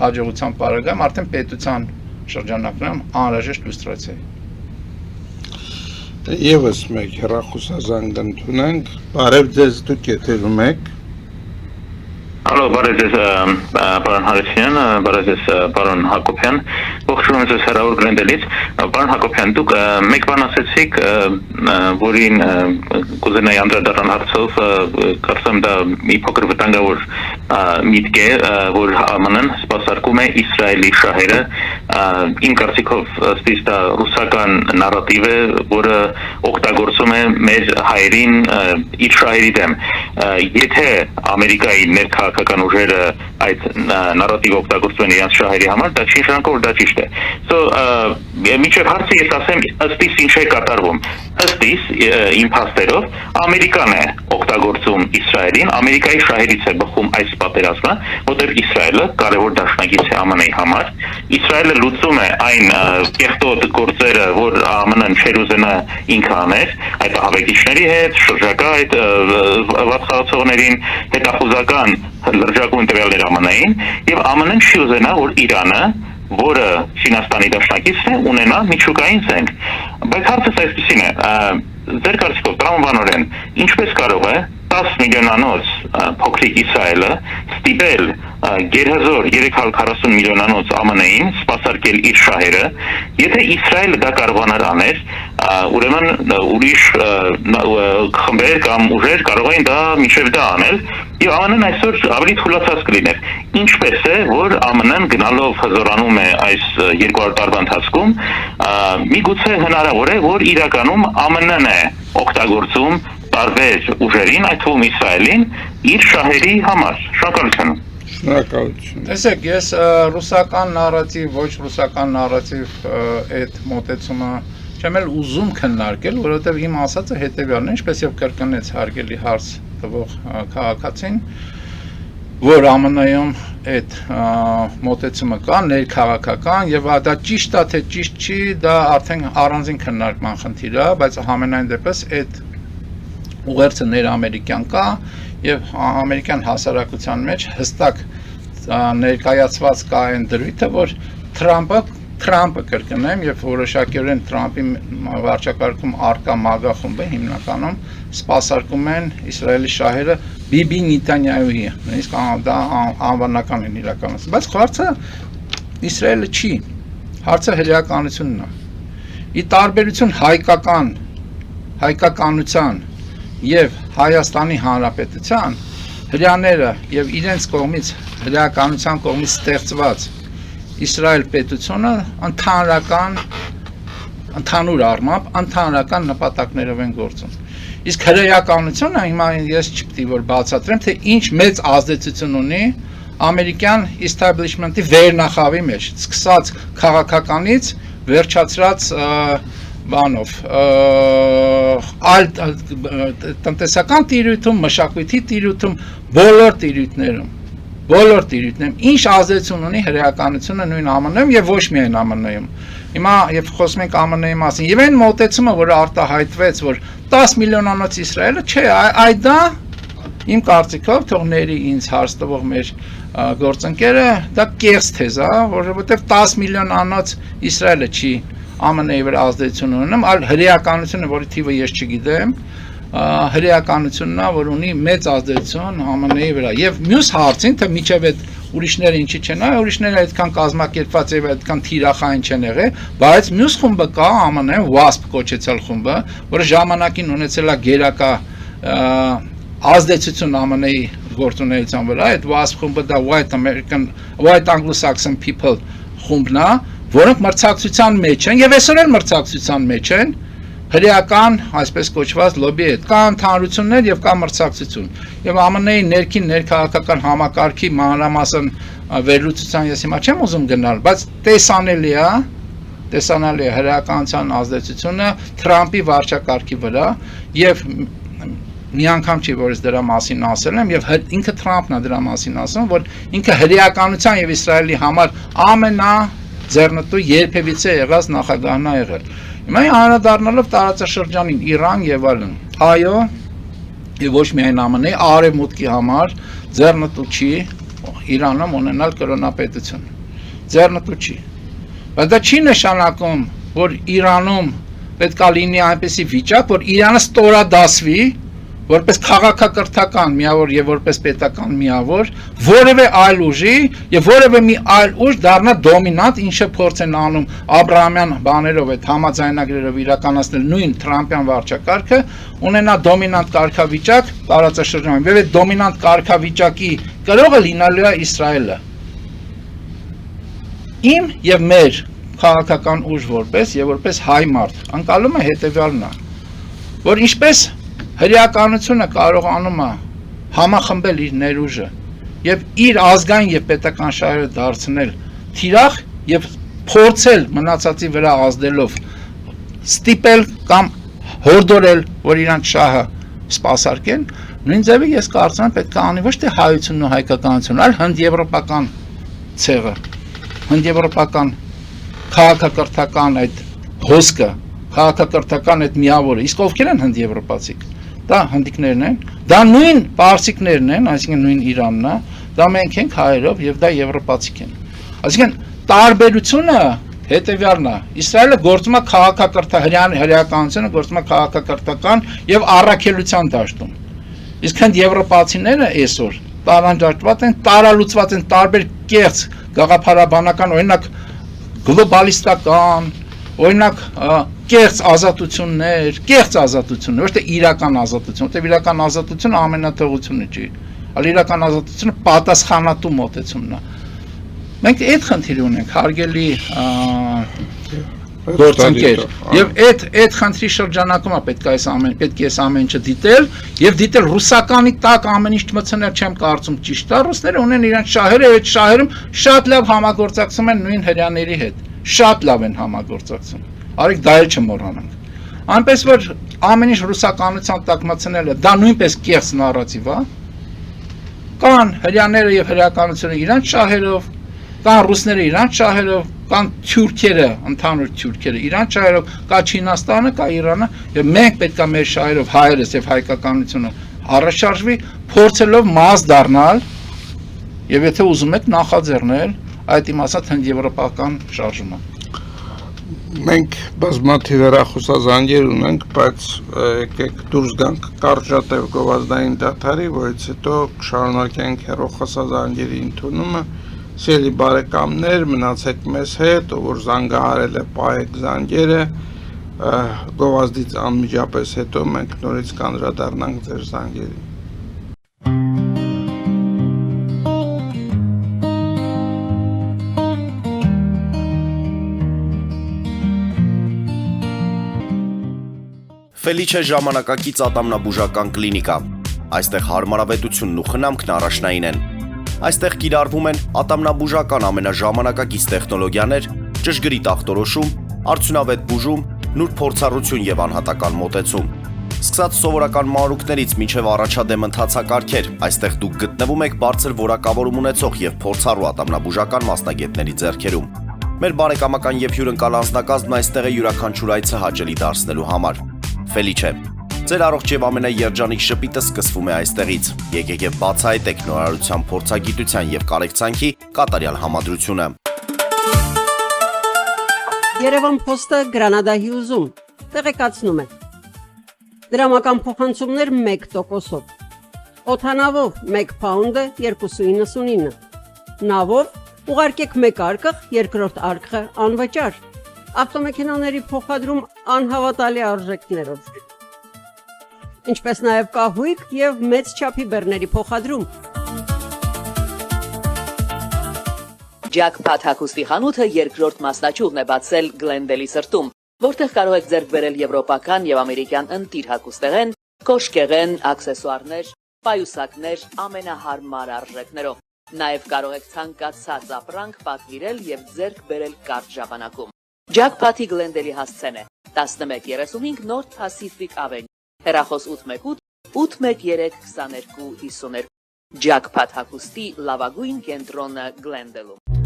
Speaker 2: հաջողության պարագայում արդեն պետության շրջանակներում անհրաժեշտ լյուստրացիա է։
Speaker 1: Եվս մեկ հեռախոսազանգ ընդունենք, բարև ձեզ, դուք եթերում եք։
Speaker 4: Ալո, բարև ձեզ, պարոն Հարությունյան, բարև ձեզ, պարոն Հակոբյան, ողջունում եմ ձեզ հեռավոր գրենդելից, պարոն Հակոբյան, դուք մեկ բան ասեցիք, որին կուզենայի անդրադառնալ հարցով, կարծում դա մի փոքր վտանգավոր միտք է, որ ԱՄՆ-ն սպասարկում է Իսրայելի շահերը, իմ կարծիքով ստից դա ռուսական նարատիվ է, որը օգտագործում է մեր հայերին իր շահերի դեմ։ Եթե Ամերիկայի ներքաղաքական ուժերը այդ նարատիվ օգտագործում են իրենց շահերի համար, դա չի նշանակում, որ դա ճիշտ է։ Մինչև հարցը ես ասեմ, ըստ իս ինչ է կատարվում։ ըստիս իմ փաստերով Ամերիկան է օգտագործում Իսրայելին, Ամերիկայի շահերից է բխում այս պատերազմը, որտեղ Իսրայելը կարևոր դաշնակից է ԱՄՆ-ի համար։ Իսրայելը լուծում է այն կեղտոտ գործերը, որ ԱՄՆ-ն չէր ուզենա ինքը աներ, այդ ահաբեկիչների հետ, շրջակա այդ վատխաղացողներին, հետախուզական լրջագույն տվյալներ ԱՄՆ-ին, եւ ԱՄՆ-ն չի ուզենա, որ Իրանը, որը Չինաստանի դաշնակիցն է, ունենա միջուկային զենք։ Բայց հարցը այսպեսին է, ձեր կարծիքով տրամաբանորեն, ինչպես կարող է 10 միլիոնանոց փոքրիկ Իսրայելը ստիպել գերհզոր 340 միլիոնանոց ԱՄՆ-ին սպասարկել իր շահերը, եթե Իսրայելը դա կարողանար անել, ուրեմն ուրիշ խմբեր կամ ուժեր կարող էին դա մինչև դա անել, եւ ԱՄՆ-ն այսօր ավելի թուլացած կլիներ։ Ինչպես է, որ ԱՄՆ-ն գնալով հզորանում է այս 200 տարվա ընթացքում, միգուցե հնարավոր է, որ իրականում ԱՄՆ-ն է օգտագործում տարբեր ուժերին, այդ թվում Իսրայելին, իր շահերի համար։ Շնորհակալություն։
Speaker 1: Շնորհակալություն։
Speaker 2: Տեսեք, ես ռուսական նարատիվ, ոչ ռուսական նարատիվ այդ մոտեցումը չեմ էլ ուզում քննարկել, որովհետև իմ ասածը հետևյալն է, ինչպես եւ կրկնեց հարգելի հարց տվող քաղաքացին, որ ԱՄՆ-ում այդ մոտեցումը կա, ներքաղաքական եւ դա ճիշտ է թե ճիշտ չի, դա արդեն առանձին քննարկման խնդիր է, բայց համենայն դեպս այդ ուղերձը ներամերիկյան կա եւ ամերիկյան հասարակության մեջ հստակ ներկայացված կա այն դրույթը, որ Թրամպը կրկնեմ եւ որոշակիորեն Թրամպի վարչակարգում արկա մագա խումբը հիմնականում սպասարկում են Իսրայելի շահերը Բիբի Նետանյահուի, նույնիսկ դա անվանական են իրականացնում, բայց հարցը Իսրայելը չի, հարցը հրեականությունն է։ Ի տարբերություն հայկականության եւ Հայաստանի Հանրապետության հրեաները եւ իրենց կողմից հրեականության կողմից ստեղծված Իսրայել պետությունը ընդհանուր առմամբ ընդհանրական նպատակներով են գործում։ Իսկ հրեականությունը հիմա ես չպետք է որ բացատրեմ, թե ինչ մեծ ազդեցություն ունի ամերիկյան establishment-ի վերնախավի մեջ, սկսած քաղաքականից վերջացրած բանով այլ տնտեսական տիրույթում, մշակույթի տիրույթում, բոլոր տիրույթներում ինչ ազդեցություն ունի հրեականությունը նույն ԱՄՆ-ում եւ ոչ միայն ԱՄՆ-ում։ Հիմա երբ խոսում ենք ԱՄՆ-ի մասին, եւ այն մոտեցումը, որ արտահայտվեց, որ 10 միլիոնանոց Իսրայելը, չէ, այդ դա իմ կարծիքով թողների ինձ հարց տվող մեր գործընկերը, դա կեղծ թեզ է, որովհետեւ 10 միլիոնանոց Իսրայելը չի ԱՄՆ-ի վրա ազդեցություն ունենում, այլ հրեականությունը, որի թիվը ես չգիտեմ, հրեականությունն է, որ ունի մեծ ազդեցություն ԱՄՆ-ի վրա։ Եվ մյուս հարցին, թե միջև այդ ուրիշները ինչի չեն, ուրիշները այդքան կազմակերպված եւ այդքան թիրախային չեն եղել, բայց մյուս խումբը կա ԱՄՆ WASP կոչեցյալ խումբը, որը ժամանակին ունեցել է գերակա ազդեցություն ԱՄՆ-ի գործունեության վրա, այդ WASP խումբը դա White Anglo-Saxon People խումբն է, որոնք մրցակցության մեջ են եւ այսօր էլ մրցակցության մեջ են հրեական, այսպես կոչված լոբի հետ, կա ընդհանրություններ եւ կա մրցակցություն։ Եվ ԱՄՆ-ի ներքին ներքաղաքական համակարգի մանրամասն վերլուծության ես հիմա չեմ ուզում գնալ, բայց տեսանելի է հրեականության ազդեցությունը Թրամպի վարչակարգի վրա եւ մի անգամ չի որ ես դրա մասին ասել եմ եւ ինքը Թրամփն է դրա մասին ասում, որ ինքը հրեականության եւ Իսրայելի համար ամենաձեռնտու երբևիցե եղած նախագահն է եղել։ Հիմա անդրադառնալով տարածաշրջանին Իրան եւ այլն, այո, եւ ոչ միայն ԱՄՆ-ի արևմուտքի համար ձեռնտու չի Իրանում ունենալ կրոնապետություն։ Ձեռնտու չի։ Բայց դա չի նշանակում, որ Իրանում պետք է լինի այնպիսի վիճակ, որ Իրանը ստորադասվի, որպես քաղաքակրթական միավոր եւ որպես պետական միավոր, որևէ այլ ուժի եւ որևէ մի այլ ուժ դառնա դոմինանտ, ինչը փորձ են անում Աբրահամյան բաներով այդ համաձայնագրերով իրականացնել նույն Թրամփյան վարչակարգը, ունենա դոմինանտ կարգավիճակ տարածաշրջանում։ Եվ այդ դոմինանտ կարգավիճակի կրողը լինելու է Իսրայելը։ Իմ եւ մեր քաղաքական ուժ որպես եւ որպես հայ մարդ անցալումը հետեւյալն է, որ ինչպես հրեականությունը կարողանում է համախմբել իր ներուժը եւ իր ազգային եւ պետական շահերը դարձնել թիրախ եւ փորձել մնացածի վրա ազդելով ստիպել կամ հորդորել, որ իրանք շահը սպասարկեն, նույն ձևի ես կարծում եմ պետք է անի ոչ թե հայությունն ու հայկականությունն, այլ հնդեվրոպական ցեղը, հնդեվրոպական քաղաքակրթական այդ հոսքը, քաղաքակրթական այդ միավորը, իսկ ովքեր են հնդեվրոպացիք, դա հնդիկներն են, դա նույն պարսիկներն են, այսինքն նույն Իրանն է, դա մենք ենք հայերով եւ դա եվրոպացիք են, այսինքն տարբերությունը հետևյալն է, Իսրայելը գործում է քաղաքակրթական, հրեականությունը գործում է քաղաքակրթական եւ առաքելության դաշտում, իսկ հենց եվրոպացիները այսօր տարանջատված են, տարալուծված են տարբեր կեղծ գաղափարաբանական, օրինակ գլոբալիստական, օրինակ կեղծ ազատություններ, ոչ թե իրական ազատություն, որտեղ իրական ազատությունը ամենաթողությունը չի, այլ իրական ազատությունը պատասխանատու մոտեցումն է։ Մենք այդ խնդիրը ունենք, հարգելի գործընկեր, եւ այդ խնդրի շրջանակում է պետք է այս ամեն ինչը դիտել եւ դիտել ռուսականի տակ ամեն ինչ մտցնել չեմ կարծում ճիշտ է, ռուսները ունեն իրենց շահերը, այդ շահերում շատ լավ համագործակցում են նույն հрьяաների հետ, շատ լավ են համագործակցում, արեք դա էլ չմոռանանք, այնպես որ ամեն ինչ ռուսականության տակ մտցնելը դա նույնպես կեղծ նարատիվ է, կան հрьяաները եւ հրեականությունը իրենց շահերով, կան ռուսները իրանց շահերով, կան թյուրքերը, ընդհանուր թյուրքերը իրանց շահերով, կա Չինաստանը, կա Իրանը, եւ մենք պետք է մեր շահերով հայերս եւ հայկականությունը առաջարժվի, փորձելով մաս դառնալ, եւ եթե ուզում եք նախաձեռնել այդ իմացած հնդեվրոպական շարժումը։
Speaker 1: Մենք բազմաթիվ հեռախոսազանգեր ունենք, բայց եկեք դուրս գանք կարճատև գովազդային դադարի, որից հետո կշարունակենք հեռախոսազանգերի ընդունումը։ Սիրելի բարեկամներ, մնացեք մեզ հետ, ով որ զանգահարել է պահեք զանգերը, գովազդից անմիջապես հետո մենք նորից կանդրադառնանք ձեր զանգերին։
Speaker 5: Ֆելիչե ժամանակակից ատամնաբուժական կլինիկա։ Այստեղ հարմարավետությունն ու խնամքն առաջնային են։ Այստեղ կիրառվում են ատամնաբուժական ամենաժամանակակից տեխնոլոգիաներ, ճշգրիտ ախտորոշում, արդյունավետ բուժում, նուրբ փորձառություն եւ անհատական մոտեցում։ Սկսած սովորական մանրուքներից մինչև առաջադեմ ընթացակարգեր, այստեղ դուք գտնվում եք բարձր որակավորում ունեցող եւ փորձառու ատամնաբուժական մասնագետների ձեռքերում։ Մեր բարեկամական եւ հյուրընկալ անձնակազմն այստեղ է յուրաքանչյուր այցը հաճելի դարձնելու համար։ Ֆելիչե, ձեր առողջ եւ ամենաերջանիկ շպիտը սկսվում է այստեղից։ Եկեք եւ բացահայտեք նորարարության, փորձագիտության եւ կարեկցանքի կատարյալ համադրությունը։
Speaker 6: Երևան Փոստը Գրանադա Հյուզում տեղեկացնում է։ Դրամական փոխանցումներ 1%-ով։ Օդանավով 1 փաունդը 2.99։ Նավով ուղարկեք 1 արկղ, երկրորդ արկղը անվճար։ Ավտոմեքենաների փոխադրում անհավատալի արժեքներով։ Ինչպես նաև կահույք եւ մեծ չափի բեռների փոխադրում։
Speaker 7: Jackpot հագուստի խանութը երկրորդ մասնաճյուղն է բացել Գլենդելի սրտում, որտեղ կարող եք ձեռք բերել եվրոպական եւ ամերիկյան ընտիր հագուստեղեն, կոշկեղեն, աքսեսուարներ, պայուսակներ ամենահարմար արժեքներով։ Նաև կարող եք ցանկացած ապրանք պատվիրել եւ ձեռք բերել կարճ ժամանակում։ Jackpot-ի Գլենդելի հասցեն է 1135 North Pacific Avenue, հեռախոս 818 813 2252։ Jackpot հագուստի լավագույն կենտրոնը Գլենդելում։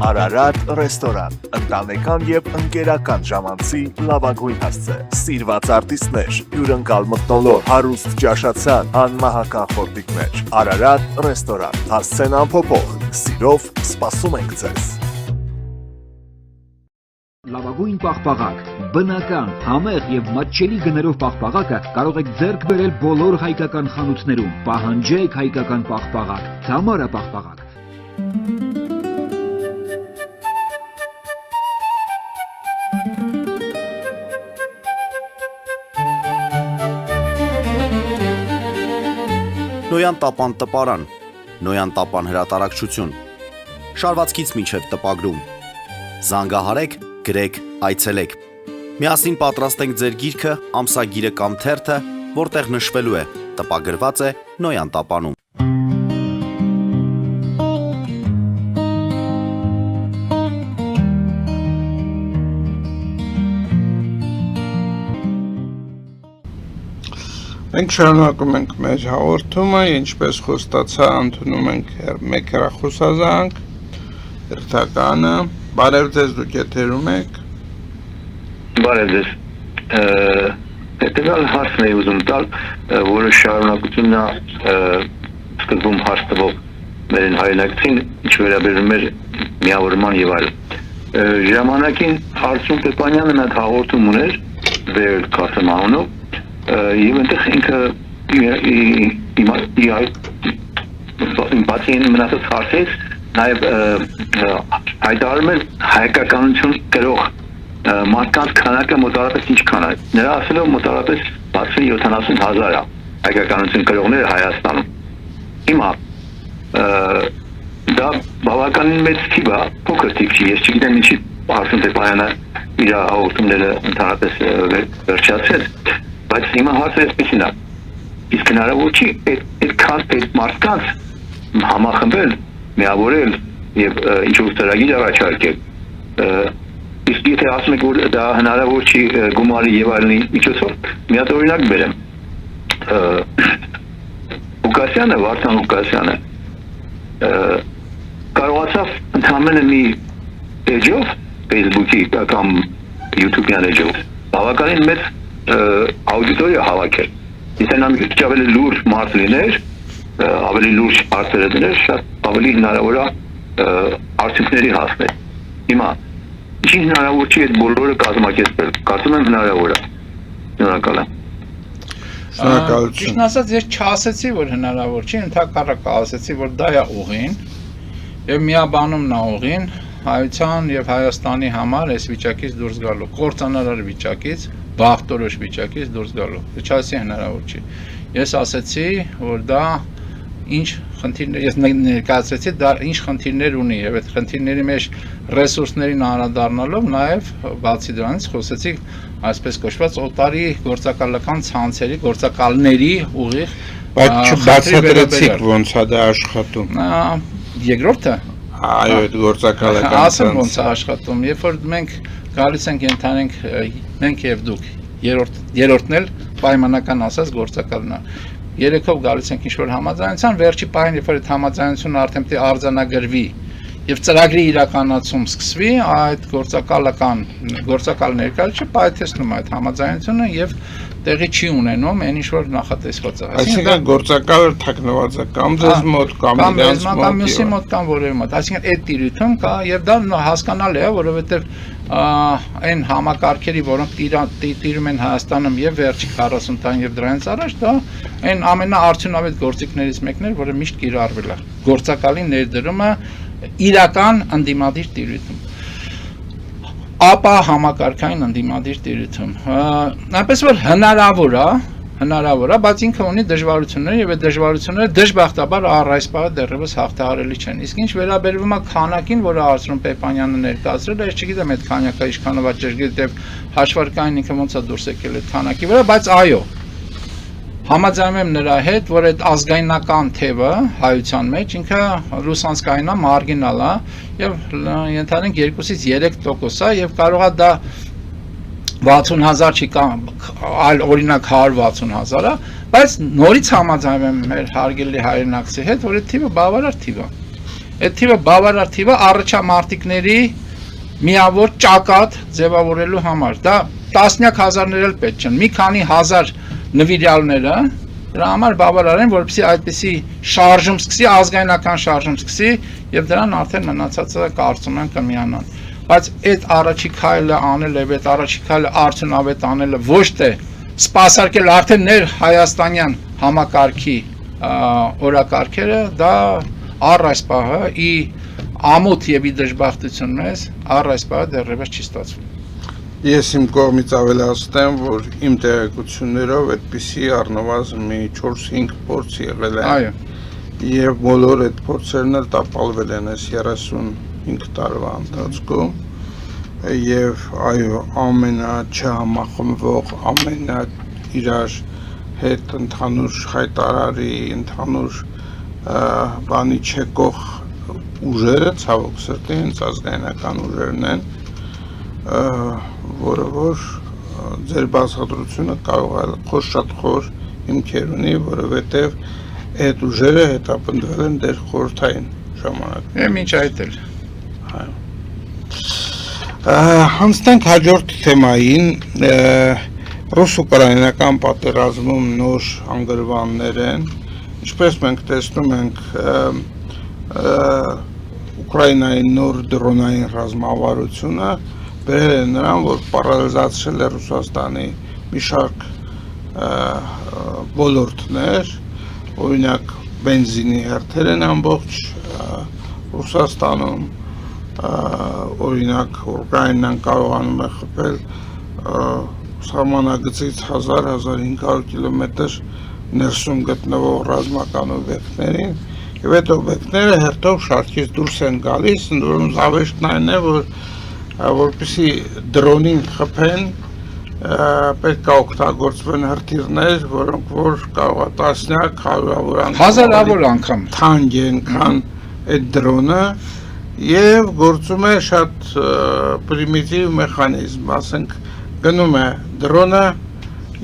Speaker 8: Արարատ ռեստորան, ընտանեկան եւ ընկերական ժամանցի լավագույն հասցե, սիրված արտիստներ, հյուրընկալ մթնոլորտ, հարուստ ճաշացան, անմահական խորտիկներ, Արարատ ռեստորան, հասցեն անփոփոխ, սիրով սպասում ենք ձեզ։
Speaker 9: Լավագույն պաղպաղակ, բնական, համեղ եւ մատչելի գներով պաղպաղակը կարող եք ձեռք բերել բոլոր հայկական խանութներում։ Պահանջեք հայկական պաղպաղակ, Թամարա պաղպաղակ։
Speaker 5: Նոյան տապան տպարան, Նոյան տապան հրատարակչություն, շարվածքից մինչև տպագրում, զանգահարեք, գրեք, այցելեք, միասին պատրաստենք ձեր գիրքը, ամսագիրը կամ թերթը, որտեղ նշվելու է, տպագրված է Նոյան տապանում։
Speaker 1: Մենք շարունակում ենք մեր հաղորդումը, ինչպես խոստացա, ընդունում ենք մեկ հեռախոսազանգ, հերթականը, բարև ձեզ, դուք եթերում եք։
Speaker 4: Բարև ձեզ։ Հետևյալ հարցն էի ուզում տալ, որը շարունակությունն է սկզբում հարց տվող մեր հայրենակցին, ինչ վերաբերում էր միավորման եւ այլն։ Ժամանակին Արծրուն Պեպանյանը մի հատ հաղորդում ուներ վեր կասեմանով եւ այնտեղ ինքը բացի մնացած հարցից նաեւ հայտարարում էր հայկականություն կրող մարդկանց քանակը մոտավորապես ինչքան է։ Նրա ասելով մոտավորապես 60-70,000 է հայկականություն կրողները Հայաստանում։ Հիմա դա բավականին մեծ թիվ է, փոքր թիվ չի, ես չգիտեմ ինչի Արծրուն Պեպանյանը իր հաղորդումները ընդհանրապես վերջացրեց, բայց հիմա հարցը այսպեսին է, իսկ հնարավոր չի այդքան այդ մարդկանց համախմբել, միավորել եւ ինչ-որ ծրագիր առաջարկել, իսկ եթե ասում եք, որ դա հնարավոր չի գումարի եւ այլնի միջոցով, մի հատ օրինակ բերեմ, Ղուկասյանը, Վարդան Ղուկասյանը կարողացավ ընդհանրապես մի էջով, Facebook-ի կամ YouTube-յան էջով, բավականին մեծ աուդիտորիա հավաքել։ Եթե նա մի քիչ ավելի լուրջ մարդ լիներ, ավելի լուրջ հարցեր դներ, շատ ավելի հնարավոր է արդյունքների հասնել։ Հիմա ինչի հնարավոր չի այդ բոլորը կազմակերպել։ Կարծում եմ հնարավոր է։ Շնորհակալ եմ։
Speaker 1: Շնորհակալություն։
Speaker 2: Ճիշտն ասած, ես չասեցի, որ հնարավոր չի, ընդհակառակը ասեցի, որ դա է ուղին եւ միաբանում նա ուղին հայության եւ Հայաստանի համար այս վիճակից դուրս գալու, կործանարար վիճակից, բախտորոշ վիճակից դուրս գալու։ Չասի հնարավոր չի։ Ես ասեցի, որ դա ինչ խնդիրներ, ես ներկայացրեցի, դա ինչ խնդիրներ ունի եւ այդ խնդիրների մեջ ռեսուրսներին անդրադառնալով նաեւ բացի դրանից խոսեցի այսպես կոչված օտարի գործակալական ցանցերի, գործակալների ուղիղ
Speaker 1: Բայց չբացատրեցիք ոնց է դա աշխատում։
Speaker 2: Երկրորդը
Speaker 1: Այո, այդ գործակալական
Speaker 2: ասեմ ոնց է աշխատում, երբ որ մենք գալիս ենք ենթանենք մենք եւ դուք երրորդն էլ պայմանական ասած գործակալն է երեքով գալիս ենք ինչ-որ համաձայնության, վերջի պահին, երբ որ այդ համաձայնությունը արդեն պետք է արձանագրվի եւ ծրագրի իրականացում սկսվի, այդ գործակալ ներկայացուցիչը պայթեցնում այդ համաձայնությունը եւ տեղի չի ունենում այն ինչ-որ նախատեսված է։
Speaker 1: Այսինքն գործակալը թաքնված է կամ ձեզ մոտ, կամ իրենց մոտ,
Speaker 2: կամ մյուսի մոտ, կամ որևէ մոտ։ Այսինքն այդ տիրույթում կա եւ դա հասկանալի է, որովհետեւ այն համակարգերի, որոնք տիրում են Հայաստանում եւ վերջի 40 տարին եւ դրանից առաջ, դա այն ամենաարդյունավետ գործիքներից մեկն էր, որը միշտ կիրառվել է։ Գործակալի ներդրումը իրական ընդդիմադիր տիրույթում, ապա համակարգային ընդդիմադիր տիրույթում, այնպես որ հնարավոր է, բայց ինքը ունի դժվարություններ եւ այդ դժվարությունները դժբախտաբար առ այս պահը դեռևս հաղթահարելի չեն։ Իսկ ինչ վերաբերվում է քանակին, որը Արծրուն Պեպանյանը ներկայացրել է, ես չգիտեմ այդ քանակը ինչքանով է ճշգրիտ եւ հաշվարկային ինքը ոնց է դուրս եկել այդ քանակի վրա, բայց այո, համաձայնում եմ նրա հետ, որ այդ ազգայնական թևը հայության մեջ ինքը լուսանցքային է, մարգինալ է եւ ենթադրենք 2-ից 3% է եւ կարող է դա 60,000 չի կամ այլ օրինակ 160,000 է, բայց նորից համաձայնում եմ մեր հարգելի հայրենակցի հետ, որ այդ թիվը բավարար թիվ է։ Այդ թիվը բավարար թիվ է առաջամարտիկների միավոր ճակատ ձևավորելու համար։ Դա տասնյակ հազարներ էլ պետք չեն, մի քանի հազար նվիրյալները դրա համար բավարար են, որպեսզի այդպիսի շարժում սկսի, ազգայնական շարժում սկսի եւ դրան արդեն մնացածը կարծում եմ կմիանան։ Բայց այդ առաջի քայլը անել եւ այդ առաջի քայլը արդյունավետ անելը ոչ թե սպասարկել արդեն ներ հայաստանյան համակարգի օրակարգերը, դա առ այս պահը ի ամոթ եւ ի դժբախտություն մեզ առ այս պահը դեռևս չի ստացվում։
Speaker 1: Ես իմ կողմից ավելացնեմ, որ իմ տեղեկություններով այդպիսի առնվազն մի 4-5 փորձ եղել են։
Speaker 2: Այո։
Speaker 1: Եվ բոլոր այդ փորձերն էլ տապալվել են այս 35 տարվա ընթացքում։ Եվ այո, ամենաչհամախմբվող, ամենա իրար հետ ընդհանուր հայտարարի, ընդհանուր բանի չեկող ուժերը, ցավոք սրտի, հենց ազգայնական ուժերն են, որը որ ձեր բացատրությունը կարող է շատ խոր հիմքեր ունի, որովհետև այդ ուժերը հետապնդվել են դեր խորհրդային ժամանակ։
Speaker 2: Մինչ այդ էլ։
Speaker 1: Հանցնենք հաջորդ թեմային, ռուս-ուկրաինական պատերազմում նոր անգրվաններ են, ինչպես մենք տեսնում ենք Ուկրաինայի նոր դրոնային ռազմավարությունը բերել է նրան, որ պարալիզացրել է Ռուսաստանի մի շարք ոլորտներ, օրինակ բենզինի հերթեր են ամբողջ Ռուսաստանում, օրինակ Ուկրաինան կարողանում է խփել սահմանագծից 1000-1500 կիլոմետր ներսում գտնվող ռազմական օբյեկտներին, եւ այդ օբյեկտները հերթով շարքից դուրս են գալիս, ընդորում զավեշտն այն է, որպեսզի դրոնին խփեն, պետք է օգտագործվեն հրթիռներ, որոնք որ կարող է տասնյակ,
Speaker 2: հազարավոր անգամ
Speaker 1: թանկ են, քան այդ դրոնը, եւ գործում է շատ պրիմիտիվ մեխանիզմ, ասենք գնում է դրոնը,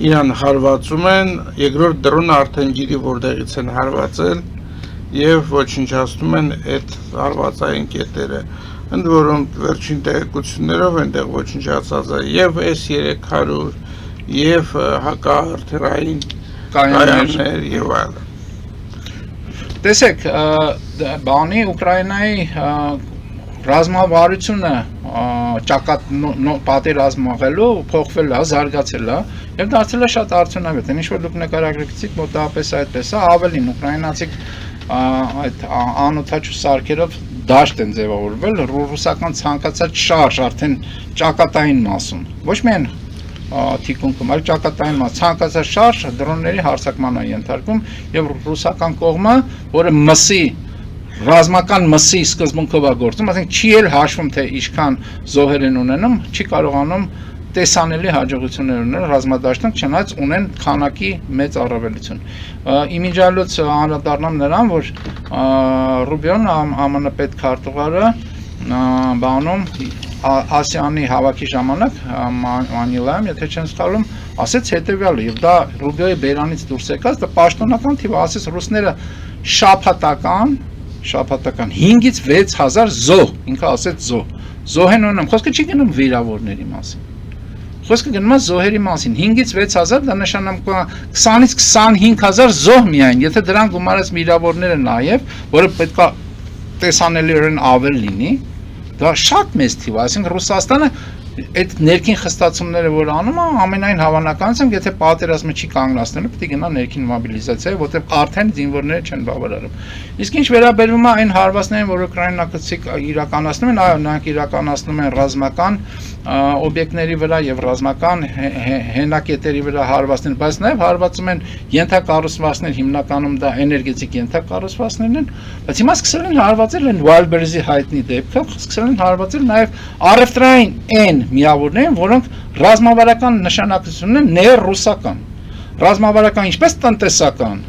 Speaker 1: իրան հարվածում են, երկրորդ դրոնը արդեն գիտի որտեղից են հարվածել եւ ոչնչացնում են այդ հարվածային կետերը, ընդ որում վերջին տեղեկություններով այնտեղ ոչնչացած է եւ S-300 եւ հակահրթիռային կայաններ եւ այլն։
Speaker 2: Տեսեք, բանի Ուկրաինայի ռազմավարությունը պատերազմ աղելու փոխվել է, զարգացել է եւ դարձել է շատ արդյունավետ։ Ինչ որ դուք նկարագրեցիք, մոտավորապես այդպես է, ավելին ուկրաինացիք այդ անօթաչու սարքերով դաշտ են ձևավորվել, ռուսական ցանկացած շարժ արդեն ճակատային մասում, ոչ միայն թիկունքում, այլ ճակատային մաս, ցանկացած շարժ դրոնների հարձակման է ենթարկվում եւ ռուսական կողմը, որը մսի ռազմական մսի սկզբունքով է գործում, ասենք չի էլ հաշվում թե ինչքան զոհեր են ունենում, չի կարողանում տեսանելի հաջողություններ ունել ռազմադաշտում, չնայած ունեն քանակի մեծ առավելություն։ Իմիջիալոց անդրադառնամ նրան, որ Ռուբիոն ԱՄՆ պետքարտուղարը բանում Ասիանի հավաքի ժամանակ Մանիլայում, եթե չեմ սխալվում, ասեց հետևյալը, եւ դա Ռուբիոյի բերանից դուրս եկած, դա պաշտոնական թիվ, ասեց ռուսները շաբաթական 5-ից 6000 զոհ, ինքը ասեց զոհ են ունենում, խոսքը չի գնում վիրավորների մասին, խոսքը գնում է զոհերի մասին, 5-ից 6000, դա նշանակում է 20-ից 25000 զոհ միայն, եթե դրան գումարած վիրավորները նաեւ, որը պետք է տեսանելիորեն ավել լինի, դա շատ մեծ թիվ է, այսինքն Ռուսաստանը այդ ներքին խստացումները, որ անում է, ամենայն հավանականությամբ, եթե պատերազմը չի կանգնացնելու, պետք է գնա ներքին մոբիլիզացիա, որտեղ արդեն զինվորները չեն բավարարում։ Իսկ ինչ վերաբերում է այն հարվածներին, որ ուկրաինակցիկ իրականացնում են, այո, նրանք իրականացնում են ռազմական օբյեկտների վրա եւ ռազմական հենակետերի վրա հարվածներ, բայց նաեւ հարվածում են ենթակառուցվածքներ, հիմնականում դա էներգետիկ ենթակառուցվածքներն են, բայց հիմա սկսել են հարվածել են Wildberries-ի հայտնի դեպքը, սկսել են հարվածել նաեւ առևտրային այն միավորներին, որոնք ռազմավարական նշանակություն ունեն ներռուսական, ռազմավարական ինչպես տնտեսական,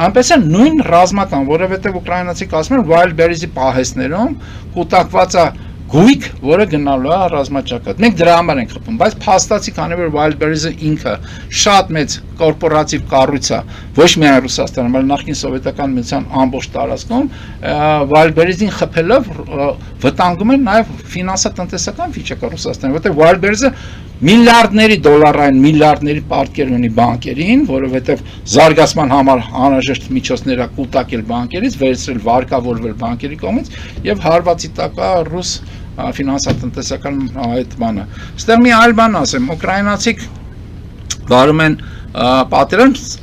Speaker 2: այնպես էլ նույն ռազմական, որովհետև ուկրաինացիք ասում են Wildberries-ի պահեստներում կուտակված է գույք, որը գնալու է ռազմաճակատ։ Մենք դրա համար ենք խփում, բայց փաստացի, քանի որ Wildberries-ը ինքը շատ մեծ կորպորատիվ կառույց է, ոչ միայն Ռուսաստանում, այլ նախկին սովետական միության ամբողջ տարածքում, Wildberries-ին խփելով վտանգում են նաև ֆինանսա-տնտեսական վիճակը Ռուսաստանի, որտեղ Wildberries-ը միլիարդների դոլարային, միլիարդների պարտքեր ունի բանկերին, որովհետև զարգացման համար անհրաժեշտ միջոցներ է կուտակել բանկերից, վերցրել վարկավորվել բանկերի կողմից եւ հարվածի տակ է ռուս ֆինանսա-տնտեսական այդ բանը։ Այստեղ մի այլ բան ասեմ, ուկրաինացիք վարում են պատերազմ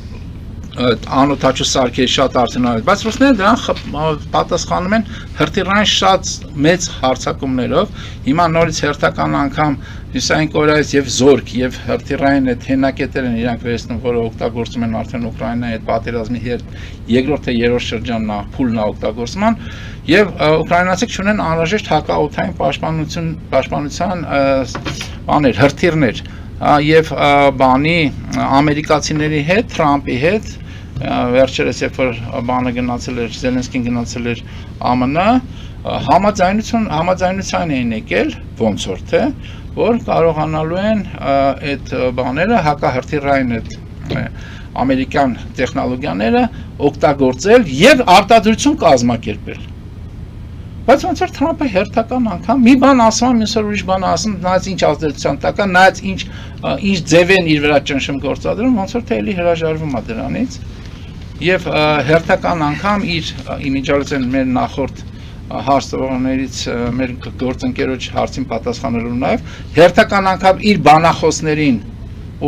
Speaker 2: անօթաչու սարքերի շատ արդյունավետ, բայց ռուսները դրան պատասխանում են հրթիռային շատ մեծ հարձակումներով։ Հիմա նորից հերթական անգամ Հյուսիսային Կորեայից եւ Զորք եւ հրթիռային այդ հենակետեր են իրանք վերցնում, որը օգտագործում են արդեն Ուկրաինայի այդ պատերազմի երկրորդ թե երրորդ շրջանն է, փուլն է օգտագործման, եւ ուկրաինացիք ունեն անհրաժեշտ հակաօդային պաշտպանության բաներ, հրթիռներ, եւ բանի ամերիկացիների հետ, Թրամփի հետ, վերջերս երբ որ բանը գնացել էր, Զելենսկին գնացել էր ԱՄՆ, համաձայնության էին եկել, ոնց որ թե, որ կարողանալու են այդ բաները հակահրթիռային այդ ամերիկյան տեխնոլոգիաները օգտագործել եւ արտադրություն կազմակերպել։ Բայց ոնց որ Թրամփը հերթական անգամ մի բան ասում, մյուս օր ուրիշ բան ասում, նայած ինչ ազդեցության տակ է, նայած ինչ ձև են իր վրա ճնշում գործադրում, ոնց որ թե էլի հրաժարվում է դրանից։ Եվ հերթական անգամ իր իմիջիալից մեր նախորդ հարցերից մեր գործընկերոջ հարցին պատասխանելու նաև հերթական անգամ իր բանախոսներին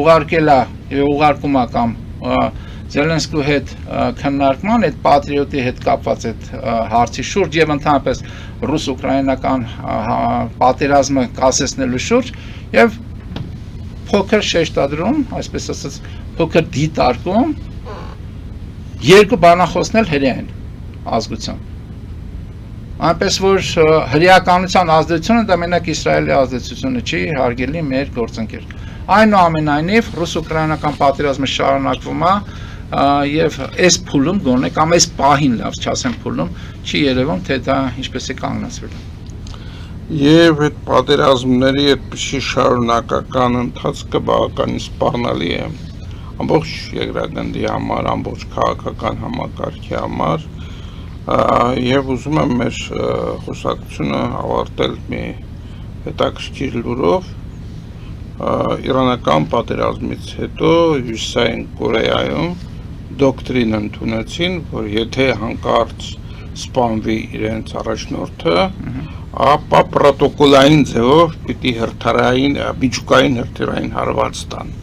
Speaker 2: ուղարկել է եւ ուղարկում է կամ Զելենսկու հետ քննարկման այդ պատրիոտի հետ կապված այդ հարցի շուրջ եւ ընդհանրապես ռուս-ուկրաինական պատերազմը կասեցնելու շուրջ եւ փոքր շեշտադրում, այսպես ասած, փոքր դիտարկում երկու բանախոսներ հրեա են ազգության։ Այնպես որ հրեականության ազդեցությունը դա մենակ Իսրայելի ազդեցությունը չի, հարգելի մեր գործընկեր։ Այնուամենայնիվ ռուս-ուկրաինական պատերազմը շարունակվում է եւ այս փուլում գոնե կամ այս պահին լավ չասեմ փուլում չի երևում թե դա ինչպես է կանգնացվել։
Speaker 1: Եվ այդ պատերազմների այդպիսի շարունակական ընթացքը բավականին սպառնալի է ամբողջ երկրագնդի համար, ամբողջ քաղաքական համակարգի համար եւ ուզում եմ մեր խոսակցությունը ավարտել մի հետաքրքիր լուրով իրանական պատերազմից հետո Հյուսիսային Կորեայում դոկտրին ընդունեցին, որ եթե հանկարծ սպանվի իրենց առաջնորդը, ապա պրոտոկոլային ձևով պիտի հրթիռային, միջուկային հրթիռային հարված տան։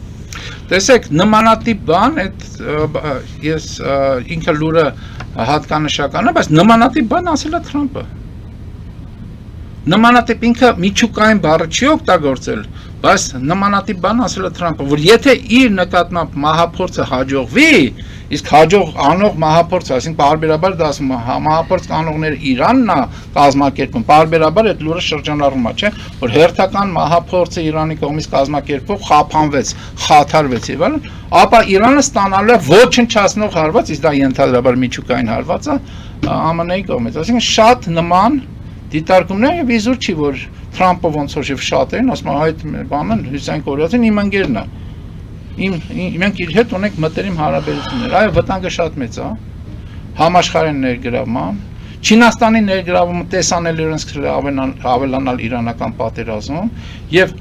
Speaker 2: Տեսեք, նմանատիպ բան, ես ինքը լուրը հատկանշական է, բայց նմանատիպ բան ասել է Թրամփը։ Նմանատիպ ինքը միջուկային բառը չի օգտագործել, բայց նմանատիպ բան ասել է Թրամփը, որ եթե իր նկատմամբ մահափորձը հաջողվի, իսկ հաջող անող մահափորձը, այսինքն պարբերաբար դա ասում է, մահափորձ կանողները Իրանն է կազմակերպում, պարբերաբար այդ լուրը շրջանառվում է, չէ, որ հերթական մահափորձը Իրանի կողմից կազմակերպող խափանվեց, խաթարվեց եւ այլն, ապա Իրանը ստանալու է ոչնչացնող հարված, իսկ դա ենթադրաբար միջուկային հարված է ԱՄՆ-ի կողմից, այսինքն շատ նման դիտարկումներ եւ իզուր չի որ Թրամփը ոնց որ եւ շատ են ասում այդ բանը Հյուսիսային Կորեացին իմ ընկերն է մենք իր հետ ունենք մտերիմ հարաբերություններ այո վտանգը շատ մեծ է համաշխարհային ներգրավման Չինաստանի ներգրավումը տեսանելի իրենց ավելանալ իրանական պատերազմում եւ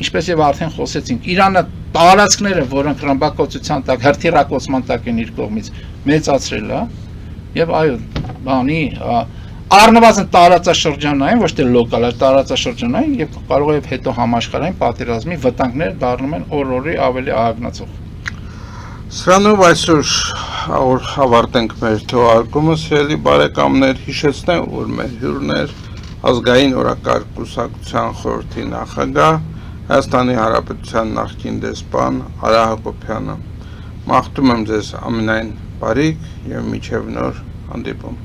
Speaker 2: ինչպես եւ արդեն խոսեցինք Իրանը տարածքները որոնք ռմբակոծության տակ հրթիռակոծման տակ են իր կողմից մեծացրել է եւ այո բանի առնվազն տարածաշրջանային, ոչ թե լոկալ, այլ տարածաշրջանային եւ կարող է հետո համաշխարհային պատերազմի վտանգները դառնում են օր-օրի ավելի ահագնացող։
Speaker 1: Սրանով այսօր ավարտենք մեր թողարկումը, սիրելի բարեկամներ, հիշեցնեմ, որ մեր հյուրն էր ազգային օրակարգ կուսակցության խորհրդի նախագահ Հայաստանի Հանրապետության նախկին դեսպան Արա Հակոբյանը։ Մաղթում եմ ձեզ ամենայն բարիք եւ մինչեւ նոր հանդիպում։